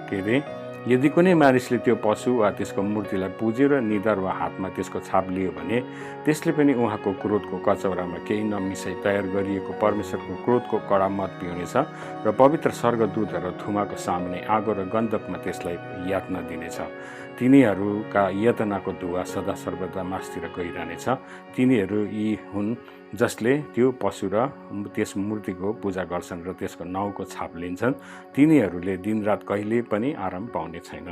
के अरे, यदि कुनै मानिसले त्यो पशु वा त्यसको मूर्तिलाई पुज्यो र निधार वा हातमा त्यसको छाप लियो भने त्यसले पनि उहाँको क्रोधको कचौरामा केही नमिसाई तयार गरिएको परमेश्वरको क्रोधको कडा मत पिउनेछ र पवित्र स्वर्गदूतहरू थुमाको सामुन्ने आगो र गन्धकमा त्यसलाई यातना दिनेछ। तिनीहरूका यातनाको धुवा सदा सर्वदा मासतिर गइरहनेछ। तिनीहरू यी हुन् जसले त्यो पशु र त्यस मूर्तिको पूजा गर्छन् र त्यसको नाउँको छाप लिन्छन्। तिनीहरूले दिनरात कहिले पनि आराम पाउने छैन।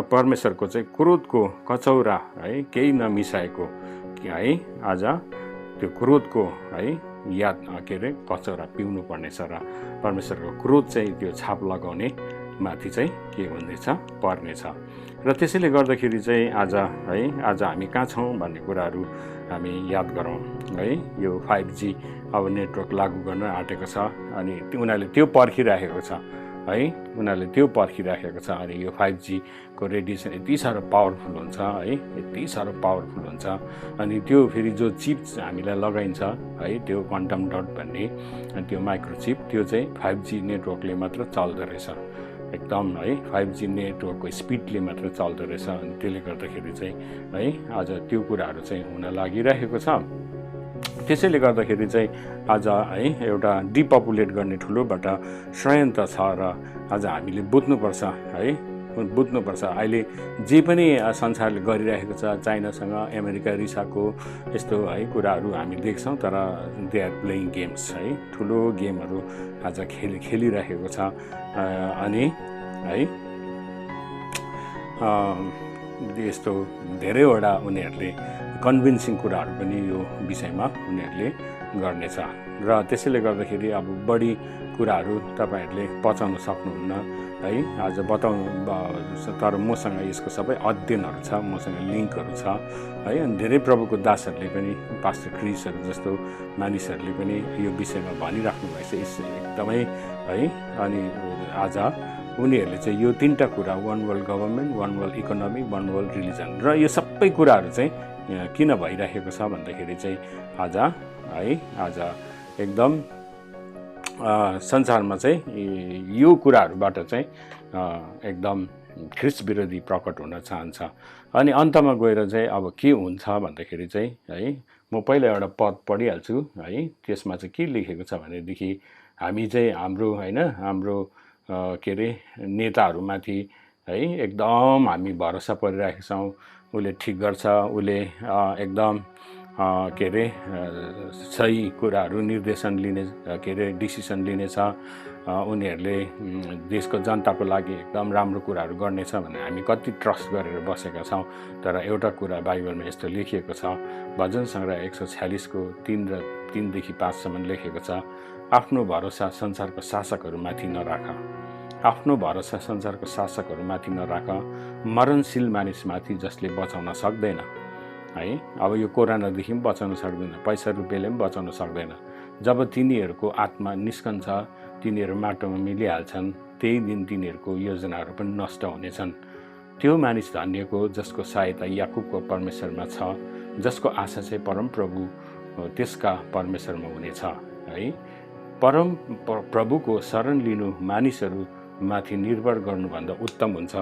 परमेश्वरको चाहिँ क्रोधको कचौरा है, केही नमिसाएको है, आज त्यो क्रोधको है याद के अरे कचौरा पिउनु पर्नेछ र परमेश्वरको क्रोध चाहिँ त्यो छाप लगाउने माथि चाहिँ के हुनेछ, पर्नेछ। र त्यसैले गर्दाखेरि चाहिँ आज है, आज हामी कहाँ छौँ भन्ने कुराहरू हामी याद गरौँ है। यो 5G अब नेटवर्क लागू गर्न आँटेको छ अनि उनीहरूले त्यो पर्खिराखेको छ है, उनीहरूले त्यो पर्खिराखेको छ। अनि यो 5G को रेडिएसन यति साह्रो पावरफुल हुन्छ है, यति साह्रो पावरफुल हुन्छ। अनि त्यो फेरि जो चिप हामीलाई लगाइन्छ है, त्यो क्वान्टम डट भन्ने त्यो माइक्रोचिप, त्यो चाहिँ 5G नेटवर्कले मात्र चल्दो रहेछ एकदम है, 5G नेटवर्कको स्पिडले मात्र चल्दो रहेछ। अनि त्यसले गर्दाखेरि चाहिँ है, आज त्यो कुराहरू चाहिँ हुन लागिरहेको छ। त्यसैले गर्दाखेरि चाहिँ आज है, एउटा डिपपुलेट गर्ने ठुलोबाट षड्यन्त्र छ र आज हामीले बुझ्नुपर्छ है, बुझ्नुपर्छ। अहिले जे पनि संसारले गरिरहेको छ, चाइनासँग अमेरिका रिसाको यस्तो है कुराहरू हामी देख्छौँ, तर दे आर प्लेइङ गेम्स है, ठुलो गेमहरू आज खेलिरहेको छ। अनि है यस्तो धेरैवटा उनीहरूले कन्भिन्सिङ कुराहरू पनि यो विषयमा उनीहरूले गर्नेछ। र त्यसैले गर्दाखेरि अब बढी कुराहरू तपाईँहरूले पचाउन सक्नुहुन्न है, आज बताउनु। तर मसँग यसको सबै अध्ययनहरू छ, मसँग लिङ्कहरू छ है। अनि धेरै प्रभुको दासहरूले पनि, पास्टर क्रिसहरू जस्तो मानिसहरूले पनि यो विषयमा भनिराख्नु भएको छ एकदमै है। अनि आज उनीहरूले चाहिँ यो 3टा कुरा, one world government, one world economy, one world religion, र यो सबै कुराहरू चाहिँ किन भइरहेको छ भन्दाखेरि चाहिँ आज है, आज एकदम संसारमा चाहिँ यो कुराहरूबाट चाहिँ एकदम ख्रिस्ट विरोधी प्रकट हुन चाहन्छ। अनि अन्तमा गएर चाहिँ अब के हुन्छ भन्दाखेरि चाहिँ है, म पहिला एउटा पद पढिहाल्छु है। त्यसमा चाहिँ के लेखेको छ भनेदेखि हामी चाहिँ हाम्रो होइन, हाम्रो के अरे नेताहरूमाथि है एकदम हामी भरोसा परिरहेका छौँ। उसले ठिक गर्छ, उसले एकदम के अरे सही कुराहरू निर्देशन लिने के अरे डिसिसन लिनेछ, उनीहरूले देशको जनताको लागि एकदम राम्रो कुराहरू गर्नेछ भने हामी कति ट्रस्ट गरेर बसेका छौँ। तर एउटा कुरा बाइबलमा यस्तो लेखिएको छ, भजन सङ्ग्रह 146को 3 र 3देखि 5सम्म लेखेको छ, आफ्नो भरोसा संसारको शासकहरूमाथि नराख, आफ्नो भरोसा संसारको शासकहरूमाथि नराख, मरणशील मानिसमाथि जसले बचाउन सक्दैन है। अब यो कोरोनादेखि पनि बचाउन सक्दैन, पैसा रुपियाँले पनि बचाउन सक्दैन। जब तिनीहरूको आत्मा निस्कन्छ, तिनीहरू माटोमा मिलिहाल्छन्, त्यही दिन तिनीहरूको योजनाहरू पनि नष्ट हुनेछन्। त्यो मानिस धन्यको जसको सहायता याकुबको परमेश्वरमा छ, जसको आशा चाहिँ परमप्रभु त्यसका परमेश्वरमा हुनेछ है। परम प्रभुको शरण लिनु मानिसहरू माथि निर्भर गर्नुभन्दा उत्तम हुन्छ।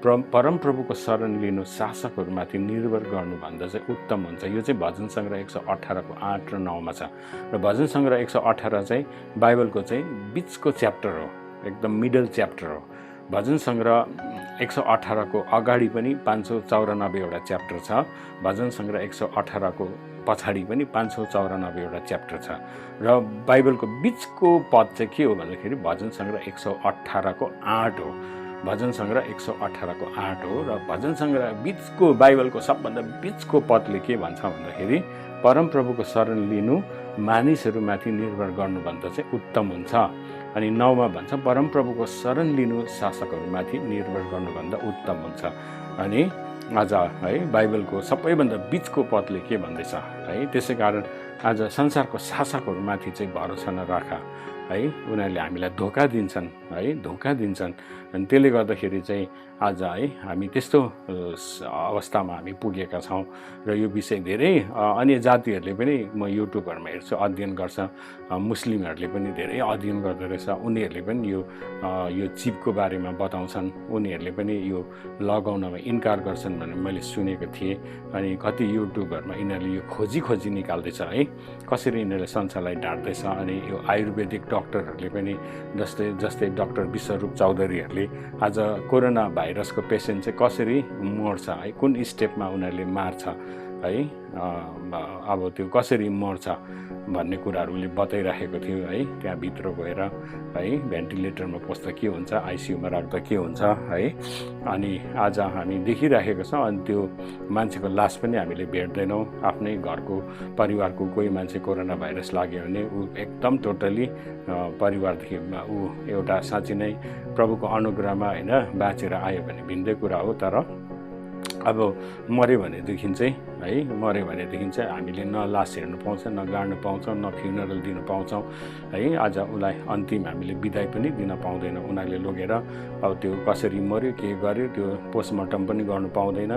परमप्रभुको शरण लिनु शासकहरूमाथि निर्भर गर्नुभन्दा चाहिँ उत्तम हुन्छ। यो चाहिँ भजन सङ्ग्रह 118 को 8 र 9 मा छ। र भजन सङ्ग्रह 118 चाहिँ बाइबलको चाहिँ बिचको च्याप्टर हो, एकदम मिडल च्याप्टर हो। भजन सङ्ग्रह 118 को अगाडि पनि 594 वटा च्याप्टर छ। भजन सङ्ग्रह 118 को पछाडि पनि 594 वटा च्याप्टर छ। र बाइबलको बिचको पद चाहिँ के हो भन्दाखेरि भजन सङ्ग्रह 118 को 8 हो। भजन सङ्ग्रह 118 को 8 हो। र भजन सङ्ग्रह बिचको बाइबलको सबभन्दा बिचको पदले के भन्छ भन्दाखेरि परमप्रभुको शरण लिनु मानिसहरूमाथि निर्भर गर्नुभन्दा चाहिँ उत्तम हुन्छ। अनि 9 मा भन्छ परमप्रभुको शरण लिनु शासकहरूमाथि निर्भर गर्नुभन्दा उत्तम हुन्छ। अनि आज है बाइबलको सबैभन्दा बिचको पदले के भन्दैछ है, त्यसै कारण आज संसारको शासकहरूमाथि चाहिँ भरोसा नराख है, उनीहरूले हामीलाई धोका दिन्छन् है, धोका दिन्छन्। अनि त्यसले गर्दाखेरि चाहिँ आज है हामी त्यस्तो अवस्थामा हामी पुगेका छौँ। र यो विषय धेरै अन्य जातिहरूले पनि म युट्युबहरूमा हेर्छु, अध्ययन गर्छ, मुस्लिमहरूले पनि धेरै अध्ययन गर्दो रहेछ। उनीहरूले पनि यो चिपको बारेमा बताउँछन्, उनीहरूले पनि यो लगाउनमा इन्कार गर्छन् भनेर मैले सुनेको थिएँ। अनि कति युट्युबहरूमा यिनीहरूले यो खोजी निकाल्दैछ है, कसरी यिनीहरूले संसारलाई ढाँट्दैछ। अनि यो आयुर्वेदिक डक्टरहरूले पनि जस्तै डाक्टर विश्वरूप चौधरीहरूले आज कोरोना भाइरसको पेसेन्ट चाहिँ कसरी मर्छ है, कुन स्टेपमा उनीहरूले मार्छ है, अब त्यो कसरी मर्छ भन्ने कुराहरू उसले बताइराखेको थियो है। त्यहाँभित्र गएर है भेन्टिलेटरमा पस्दा के हुन्छ, आइसियुमा राख्दा के हुन्छ है। अनि आज हामी देखिराखेको छौँ। अनि त्यो मान्छेको लास पनि हामीले भेट्दैनौँ। आफ्नै घरको परिवारको कोही मान्छे कोरोना भाइरस लाग्यो भने ऊ एकदम टोटली परिवारदेखि ऊ एउटा साँच्चै नै प्रभुको अनुग्रहमा होइन बाँचेर आयो भने भिन्दै कुरा हो। तर अब मऱ्यो भनेदेखि चाहिँ है, मऱ्यो भनेदेखि चाहिँ हामीले न लास हेर्नु पाउँछ, न गाड्नु पाउँछौँ, न फ्युनरल दिनु पाउँछौँ है। आज उसलाई अन्तिम हामीले बिदाई पनि दिन पाउँदैन। उनीहरूले लगेर अब त्यो कसरी मऱ्यो के गर्यो त्यो पोस्टमार्टम पनि गर्नु पाउँदैन।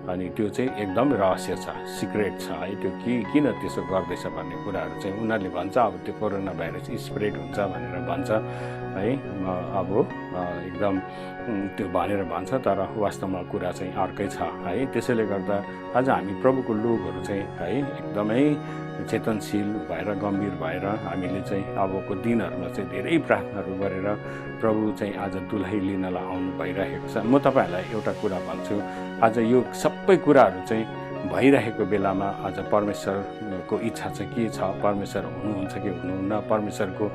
अनि त्यो चाहिँ एकदम रहस्य छ, सिक्रेट छ है। त्यो किन त्यसो गर्दैछ भन्ने कुराहरू चाहिँ उनीहरूले भन्छ। अब त्यो कोरोना भाइरस स्प्रेड हुन्छ भनेर भन्छ है, अब एकदम त्यो भनेर भन्छ। तर वास्तवमा कुरा चाहिँ अर्कै छ है। त्यसैले गर्दा आज हामी प्रभुको लोकहरू चाहिँ है एकदमै चेतनशील भएर गम्भीर भएर हामीले चाहिँ अबको दिनहरूमा चाहिँ धेरै प्रार्थनाहरू गरेर प्रभु चाहिँ आज दुलही लिनलाई आउनु भइरहेको छ। म तपाईँहरूलाई एउटा कुरा भन्छु, आज यो सबै कुराहरू चाहिँ भइरहेको बेलामा आज परमेश्वरको इच्छा चाहिँ के छ, परमेश्वर हुनुहुन्छ कि हुनुहुन्न, परमेश्वरको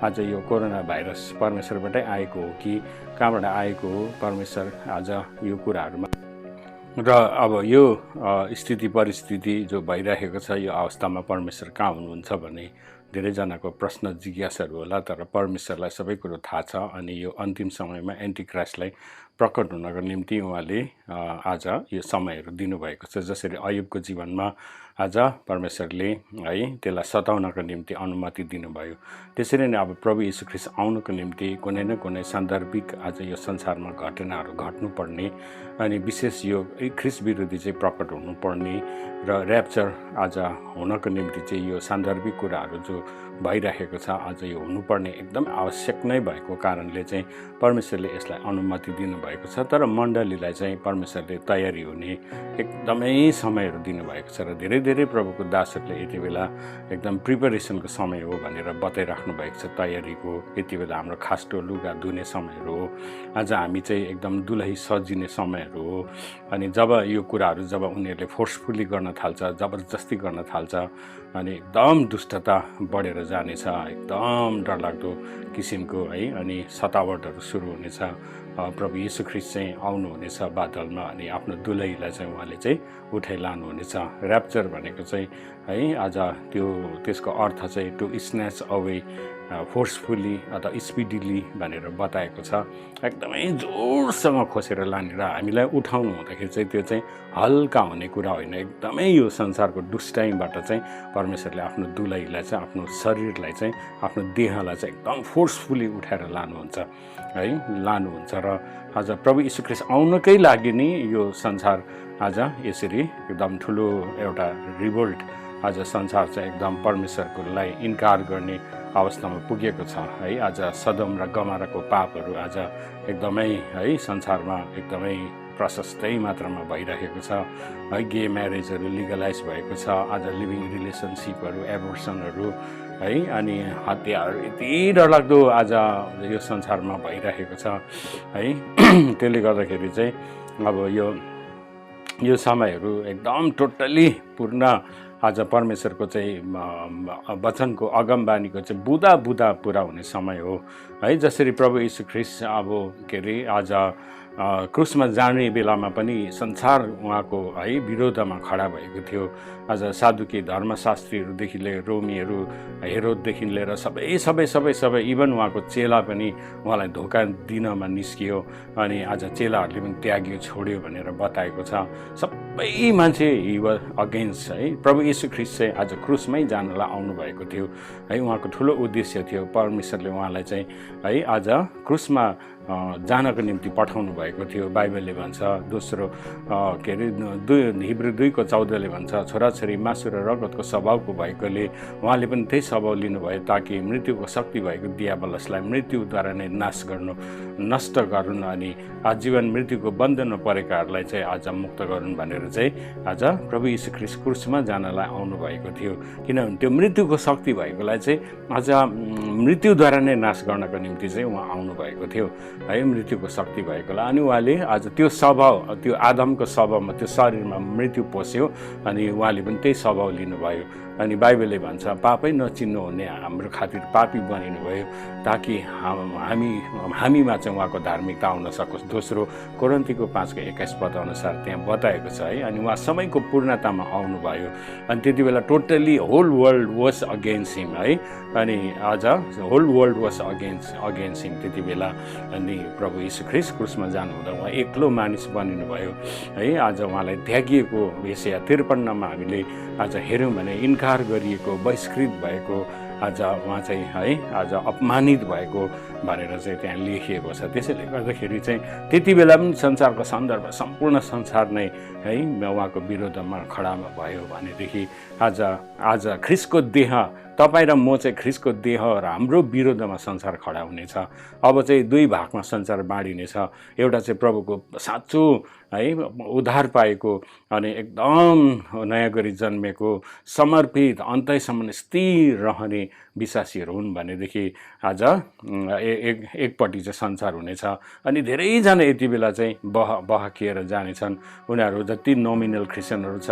आज यो कोरोना भाइरस परमेश्वरबाटै आएको हो कि कहाँबाट आएको हो, परमेश्वर आज यो कुराहरूमा र अब यो स्थिति परिस्थिति जो भइरहेको छ यो अवस्थामा परमेश्वर कहाँ हुनुहुन्छ भन्ने धेरैजनाको प्रश्न जिज्ञासाहरू होला। तर परमेश्वरलाई सबै कुरो थाहा छ। अनि यो अन्तिम समयमा एन्टिक्राइस्टलाई प्रकट हुनको निम्ति उहाँले आज यो समयहरू दिनुभएको छ। जसरी अयुबको जीवनमा आज परमेश्वरले है त्यसलाई सताउनको निम्ति अनुमति दिनुभयो, त्यसरी नै अब प्रभु यीशु ख्रीष्ट आउनको निम्ति कुनै न कुनै सान्दर्भिक आज यो संसारमा घटनाहरू घट्नुपर्ने अनि विशेष यो ख्रीष्ट विरोधी चाहिँ प्रकट हुनुपर्ने र र्याप्चर आज हुनको निम्ति चाहिँ यो सान्दर्भिक कुराहरू जो भइरहेको छ आज यो हुनुपर्ने एकदम आवश्यक नै भएको कारणले चाहिँ परमेश्वरले यसलाई अनुमति दिनुभएको छ। तर मण्डलीलाई चाहिँ परमेश्वरले तयारी हुने एकदमै समयहरू दिनुभएको छ र धेरै प्रभुको दासहरूले यति बेला एकदम प्रिपरेसनको समय हो भनेर बताइराख्नु भएको छ। तयारीको यति बेला हाम्रो खास्टो लुगा धुने समयहरू हो, आज हामी चाहिँ एकदम दुलही सजिने समयहरू हो। अनि जब यो कुराहरू जब उनीहरूले फोर्सफुली गर्न थाल्छ, जबरजस्ती गर्न थाल्छ अनि एकदम दुष्टता बढेर जानेछ, एकदम डरलाग्दो किसिमको है अनि सतावटहरू सुरु हुनेछ। प्रभु यीशु ख्रीष्ट चाहिँ आउनुहुनेछ बादलमा अनि आफ्नो दुलहीलाई चाहिँ उहाँले चाहिँ उठाइ लानुहुनेछ। र्याप्चर भनेको चाहिँ है आज त्यसको अर्थ चाहिँ टु स्न्याच अवे फोर्सफुल्ली अथवा स्पिडिली भनेर बताएको छ। एकदमै जोडसँग खोसेर लाने र हामीलाई उठाउनु हुँदाखेरि चाहिँ त्यो चाहिँ हल्का हुने कुरा होइन। एकदमै यो संसारको दुष्टाइबाट चाहिँ परमेश्वरले आफ्नो दुलहीलाई चाहिँ आफ्नो शरीरलाई चाहिँ आफ्नो देहलाई चाहिँ एकदम फोर्सफुल्ली उठाएर लानुहुन्छ है, लानुहुन्छ। र आज प्रभु यीशु ख्रीष्ट आउनकै लागि नै यो संसार आज यसरी एकदम ठुलो एउटा रिभोल्ट आज संसार चाहिँ एकदम परमेश्वरकोलाई इन्कार गर्ने अवस्थामा पुगेको छ है। आज सदम र गमराको पापहरू आज एकदमै है संसारमा एकदमै प्रशस्तै मात्रामा भइरहेको छ है। गे म्यारेजहरू लिगलाइज भएको छ, आज लिभिङ रिलेसनसिपहरू, एबोर्सनहरू है, अनि हत्याहरू यति डरलाग्दो आज यो संसारमा भइरहेको छ है। त्यसले गर्दाखेरि चाहिँ अब यो समयहरू एकदम टोटल्ली पूर्ण आज परमेश्वरको चाहिँ वचनको अगमबानीको चाहिँ बुदा पुरा हुने समय हो है। जसरी प्रभु यीशु ख्रीष्ट अब के अरे आज क्रुसमा जाने बेलामा पनि संसार उहाँको है विरोधमा खडा भएको थियो। आज साधुकी धर्मशास्त्रीहरूदेखि लिएर रोमीहरू, हेरोददेखि लिएर सबै इभन उहाँको चेला पनि उहाँलाई धोका दिनमा निस्कियो, अनि आज चेलाहरूले पनि त्याग्यो, छोड्यो भनेर बताएको छ। सबै मान्छे हि वाज अगेन्स्ट है। प्रभु यीशु ख्रीष्ट चाहिँ आज क्रुसमै जानलाई आउनुभएको थियो है। उहाँको ठुलो उद्देश्य थियो, परमेश्वरले उहाँलाई चाहिँ है आज क्रुसमा जानको निम्ति पठाउनु भएको थियो। बाइबलले भन्छ दोस्रो के अरे हिब्रू 2:14ले भन्छ, छोराछोरी मासु र रगतको स्वभावको भएकोले उहाँले पनि त्यही स्वभाव लिनुभयो, ताकि मृत्युको शक्ति भएको दियाबलसलाई मृत्युद्वारा नै नष्ट गरून्, अनि आजीवन मृत्युको बन्धनमा परेकाहरूलाई चाहिँ आज मुक्त गरून् भनेर चाहिँ आज प्रभु यीशु ख्रीष्ट क्रुसमा जानलाई आउनुभएको थियो। किनभने त्यो मृत्युको शक्ति भएकोलाई चाहिँ आज मृत्युद्वारा नै नाश गर्नको निम्ति चाहिँ उहाँ आउनुभएको थियो है, मृत्युको शक्ति भएकोलाई। अनि उहाँले आज त्यो स्वभाव, त्यो आदमको स्वभावमा, त्यो शरीरमा मृत्यु पस्यो, अनि उहाँले पनि त्यही स्वभाव लिनुभयो। अनि बाइबलले भन्छ पापै नचिन्नु हुने हाम्रो खातिर पापी बनिनुभयो, ताकि हामीमा चाहिँ उहाँको धार्मिकता आउन सकोस्। दोस्रो कोरिन्थीको 5:21 अनुसार त्यहाँ बताएको छ है। अनि उहाँ समयको पूर्णतामा आउनुभयो, अनि त्यति बेला totally whole world was against him है। अनि आज whole world was against him त्यति बेला। अनि प्रभु यीशु ख्रीष्ट क्रुसमा जानुहुँदा उहाँ एक्लो मानिस बनिनुभयो है। आज उहाँलाई त्यागिएको यशाया 53मा हामीले आज हेऱ्यौँ भने इन्कार गरिएको, बहिष्कृत भएको, आज उहाँ चाहिँ है आज अपमानित भएको भनेर चाहिँ त्यहाँ लेखिएको छ। त्यसैले गर्दाखेरि चाहिँ त्यति बेला पनि संसारको सन्दर्भ सम्पूर्ण संसार नै है उहाँको विरोधमा खडामा भयो भनेदेखि आज ख्रीष्टको देह, तपाईँ र म चाहिँ ख्रीष्टको देह र हाम्रो विरोधमा संसार खडा हुनेछ। अब चाहिँ दुई भागमा संसार बाँडिनेछ। एउटा चाहिँ प्रभुको साँचो है उद्धार पाएको अनि एकदम नयाँ गरी जन्मेको समर्पित अन्तैसम्म स्थिर रहने विश्वासीहरू हुन् भनेदेखि आज एकपट्टि चाहिँ संसार हुनेछ। अनि धेरैजना यति बेला चाहिँ बहकिएर जानेछन्। उनीहरू जति नोमिनल क्रिस्चियनहरू छ,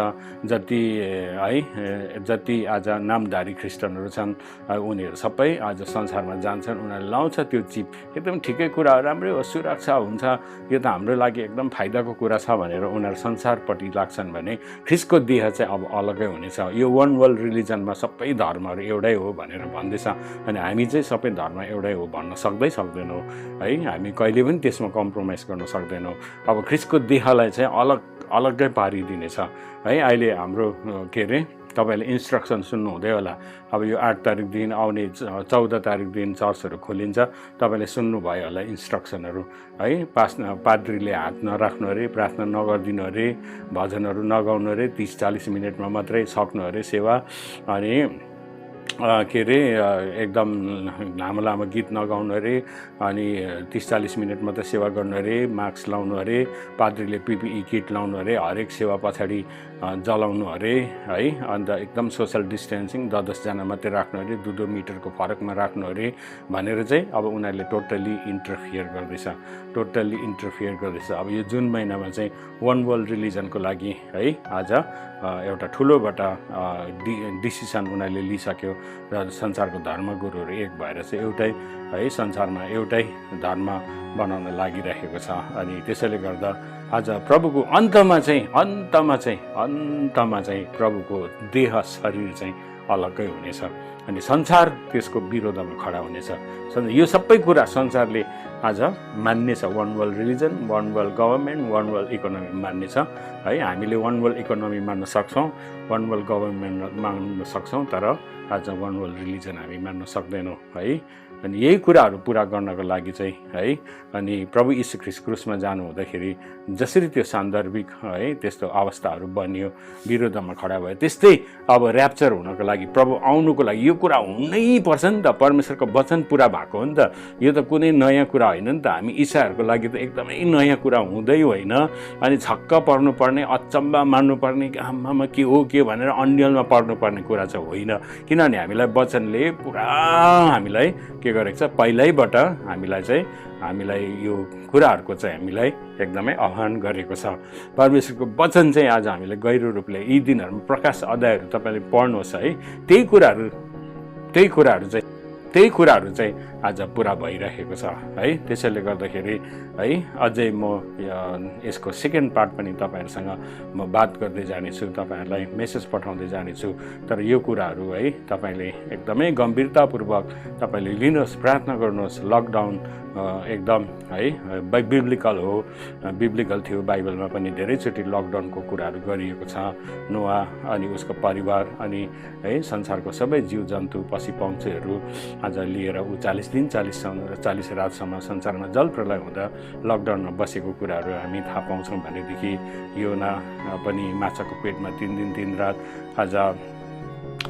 जति आज नामधारी क्रिस्चियनहरू छन्, उनीहरू सबै आज संसारमा जान्छन्। उनीहरूले लाउँछ त्यो चिप, एकदम ठिकै कुरा हो, राम्रै हो, सुरक्षा हुन्छ, यो त हाम्रो लागि एकदम फाइदाको कुरा छ भनेर उनीहरू संसारपट्टि लाग्छन् भने ख्रीष्टको देह चाहिँ अब अलगै हुनेछ। यो वान वर्ल्ड रिलिजनमा सबै धर्महरू एउटै हो भनेर भन्दैछ। अनि हामी चाहिँ सबै धर्म एउटै हो भन्न सक्दैनौँ है। हामी कहिले पनि त्यसमा कम्प्रोमाइज गर्न सक्दैनौँ। अब ख्रीष्टको देहलाई चाहिँ अलग्गै पारिदिनेछ है। अहिले हाम्रो के अरे तपाईँले इन्स्ट्रक्सन सुन्नुहुँदै होला। अब यो 8 तारिकदेखि आउने 14 तारिकदेखि चर्चहरू खोलिन्छ। तपाईँले सुन्नुभयो होला इन्स्ट्रक्सनहरू है। पाद्रीले हात नराख्नु अरे, प्रार्थना नगरिदिनु अरे, भजनहरू नगाउनु अरे, 30-40 मिनटमा मात्रै सक्नु अरे सेवा, अनि के अरे एकदम लामो गीत नगाउनु अरे, अनि 30-40 मिनट मात्रै सेवा गर्नु अरे, मास्क लाउनु अरे, पाद्रीले PPE किट लाउनु अरे, हरेक सेवा पछाडि जलाउनु अरे है। अन्त एकदम सोसल डिस्टेन्सिङ 10-10 जना मात्रै राख्नु अरे, 2-2 मिटरको फरकमा राख्नु अरे भनेर चाहिँ अब उनीहरूले टोटल्ली इन्टरफियर गर्दैछ। अब यो जुन महिनामा चाहिँ वान वर्ल्ड रिलिजनको लागि है आज एउटा ठुलोबाट डिसिसन उनीहरूले लिइसक्यो र संसारको धर्मगुरुहरू एक भएर चाहिँ एउटै है संसारमा एउटै धर्म बनाउन लागिरहेको छ। अनि त्यसैले गर्दा आज प्रभुको अन्तमा चाहिँ प्रभुको देह शरीर चाहिँ अलग्गै हुनेछ। अनि संसार त्यसको विरोधमा खडा हुनेछ। यो सबै कुरा संसारले आज मान्नेछ। One world religion, one world government, one world economy मान्नेछ है। हामीले वान वर्ल्ड इकोनोमी मान्न सक्छौँ, वान वर्ल्ड गभर्मेन्ट मान्न सक्छौँ, तर आज वान वर्ल्ड रिलिजन हामी मान्न सक्दैनौँ है। अनि यही कुराहरू पुरा गर्नको लागि चाहिँ है अनि प्रभु यीशु ख्रीष्ट क्रुसमा जानु हुँदाखेरि जसरी त्यो सान्दर्भिक है त्यस्तो अवस्थाहरू बनियो विरोधमा खडा भयो त्यस्तै अब र्याप्चर हुनको लागि प्रभु आउनुको लागि यो कुरा हुनै पर्छ नि त परमेश्वरको वचन पुरा भएको हो नि त यो त कुनै नयाँ कुरा होइन नि त हामी ईसाईहरूको लागि त एकदमै नयाँ कुरा हुँदै होइन अनि छक्क पर्नुपर्ने अचम्म मान्नुपर्ने आमामा के हो के भनेर अन्यलमा पर्नुपर्ने कुरा चाहिँ होइन किनभने हामीलाई वचनले पुरा हामीलाई के गरेको छ पहिल्यैबाट हामीलाई यो कुराहरूको चाहिँ हामीलाई एकदमै आह्वान गरेको छ परमेश्वरको वचन चाहिँ आज हामीले गहिरो रूपले यी दिनहरूमा प्रकाश अध्यायहरू तपाईँले पढ्नुहोस् है त्यही कुराहरू चाहिँ आज पुरा भइरहेको छ है त्यसैले गर्दाखेरि है अझै म यसको सेकेन्ड पार्ट पनि तपाईँहरूसँग म बात गर्दै जानेछु तपाईँहरूलाई मेसेज पठाउँदै जानेछु तर यो कुराहरू है तपाईँले एकदमै गम्भीरतापूर्वक तपाईँले लिनुहोस् प्रार्थना गर्नुहोस् लकडाउन एकदम है बिब्लिकल थियो बाइबलमा पनि धेरैचोटि लकडाउनको कुराहरू गरिएको छ नोआ अनि उसको परिवार अनि है संसारको सबै जीव जन्तु पशु पक्षीहरू आज लिएर ऊ 40 दिन 40 रातसम्म संसारमा जल प्रलय हुँदा लकडाउनमा बसेको कुराहरू हामी थाहा पाउँछौँ भनेदेखि योना पनि माछाको पेटमा 3 दिन 3 रात आज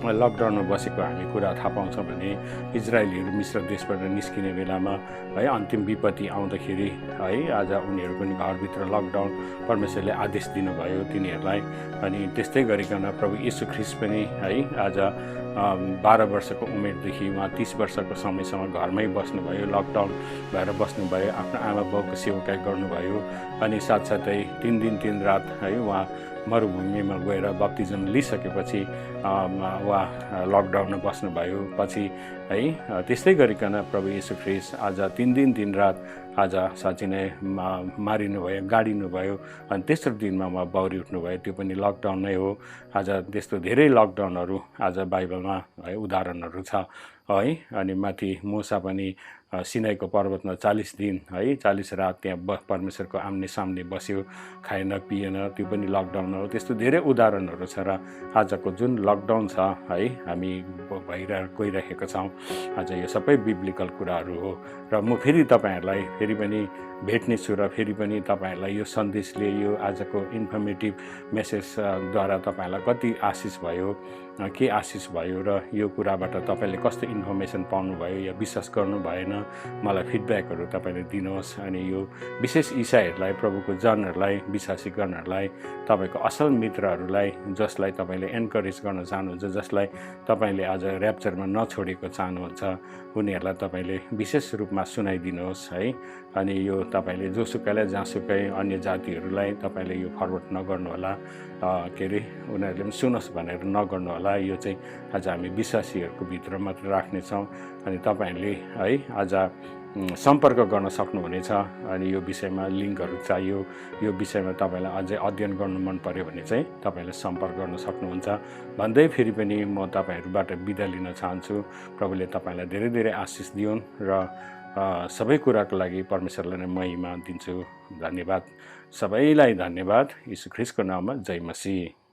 लकडाउनमा बसेको हामी कुरा थाहा पाउँछौँ भने इजरायलीहरू मिश्र देशबाट निस्किने बेलामा है अन्तिम विपत्ति आउँदाखेरि है आज उनीहरू पनि घरभित्र लकडाउन परमेश्वरले आदेश दिनुभयो तिनीहरूलाई अनि त्यस्तै गरिकन प्रभु यीशु ख्रीष्ट पनि है आज 12 वर्षको उमेरदेखि उहाँ 30 वर्षको समयसम्म घरमै बस्नुभयो लकडाउन भएर बस्नुभयो आफ्नो आमा बाउको सेवाकाई गर्नुभयो अनि साथसाथै 3 दिन 3 रात है उहाँ मरुभूमिमा गएर बप्तिजम लिइसकेपछि उहाँ लकडाउनमा बस्नुभयो पछि है त्यस्तै गरिकन प्रभु यीशु ख्रीष्ट आज 3 दिन 3 रात आज साँच्चै नै मारिनुभयो गाडिनुभयो अनि तेस्रो दिनमा उहाँ बाउरी उठ्नुभयो त्यो पनि लकडाउन नै हो आज त्यस्तो धेरै लकडाउनहरू आज बाइबलमा है उदाहरणहरू छ है अनि माथि मूसा पनि सिनाईको पर्वतमा 40 दिन है 40 रात त्यहाँ परमेश्वरको आम्ने सामने बस्यो खाएन पिएन त्यो पनि लकडाउन हो त्यस्तो धेरै उदाहरणहरू छ र आजको जुन लकडाउन छ है हामी गइरहेका छौँ आज यो सबै बिब्लिकल कुराहरू हो र म फेरि तपाईँहरूलाई फेरि पनि भेट्नेछु र फेरि पनि तपाईँहरूलाई यो सन्देशले यो आजको इन्फर्मेटिभ मेसेजद्वारा तपाईँहरूलाई कति आशिष भयो के आशिष भयो र यो कुराबाट तपाईँले कस्तो इन्फर्मेसन पाउनुभयो या विश्वास गर्नु भएन मलाई फिडब्याकहरू तपाईँले दिनुहोस् अनि यो विशेष इसाईहरूलाई प्रभुको जनहरूलाई विश्वासी जनहरूलाई तपाईँको असल मित्रहरूलाई जसलाई तपाईँले एन्करेज गर्न चाहनुहुन्छ जसलाई तपाईँले आज र्याप्चरमा नछोडेको चाहनुहुन्छ उनीहरूलाई तपाईँले विशेष रूपमा सुनाइदिनुहोस् है अनि यो तपाईँले जोसुकैलाई जहाँसुकै अन्य जातिहरूलाई तपाईँले यो फरवर्ड नगर्नु होला के अरे उनीहरूले पनि सुनोस् भनेर नगर्नु होला यो चाहिँ आज हामी विश्वासीहरूको भित्र मात्र राख्नेछौँ अनि तपाईँहरूले है आज सम्पर्क गर्न सक्नुहुनेछ अनि यो विषयमा लिङ्कहरू चाहियो यो विषयमा तपाईँलाई अझै अध्ययन गर्नु मन पर्यो भने चाहिँ तपाईँले सम्पर्क गर्न सक्नुहुन्छ भन्दै फेरि पनि म तपाईँहरूबाट बिदा लिन चाहन्छु प्रभुले तपाईँलाई धेरै धेरै आशिष दिउन् र सबै कुराको लागि परमेश्वरलाई नै महिमा दिन्छु धन्यवाद सबैलाई धन्यवाद यीशु ख्रीष्टको नाममा जय मसीह।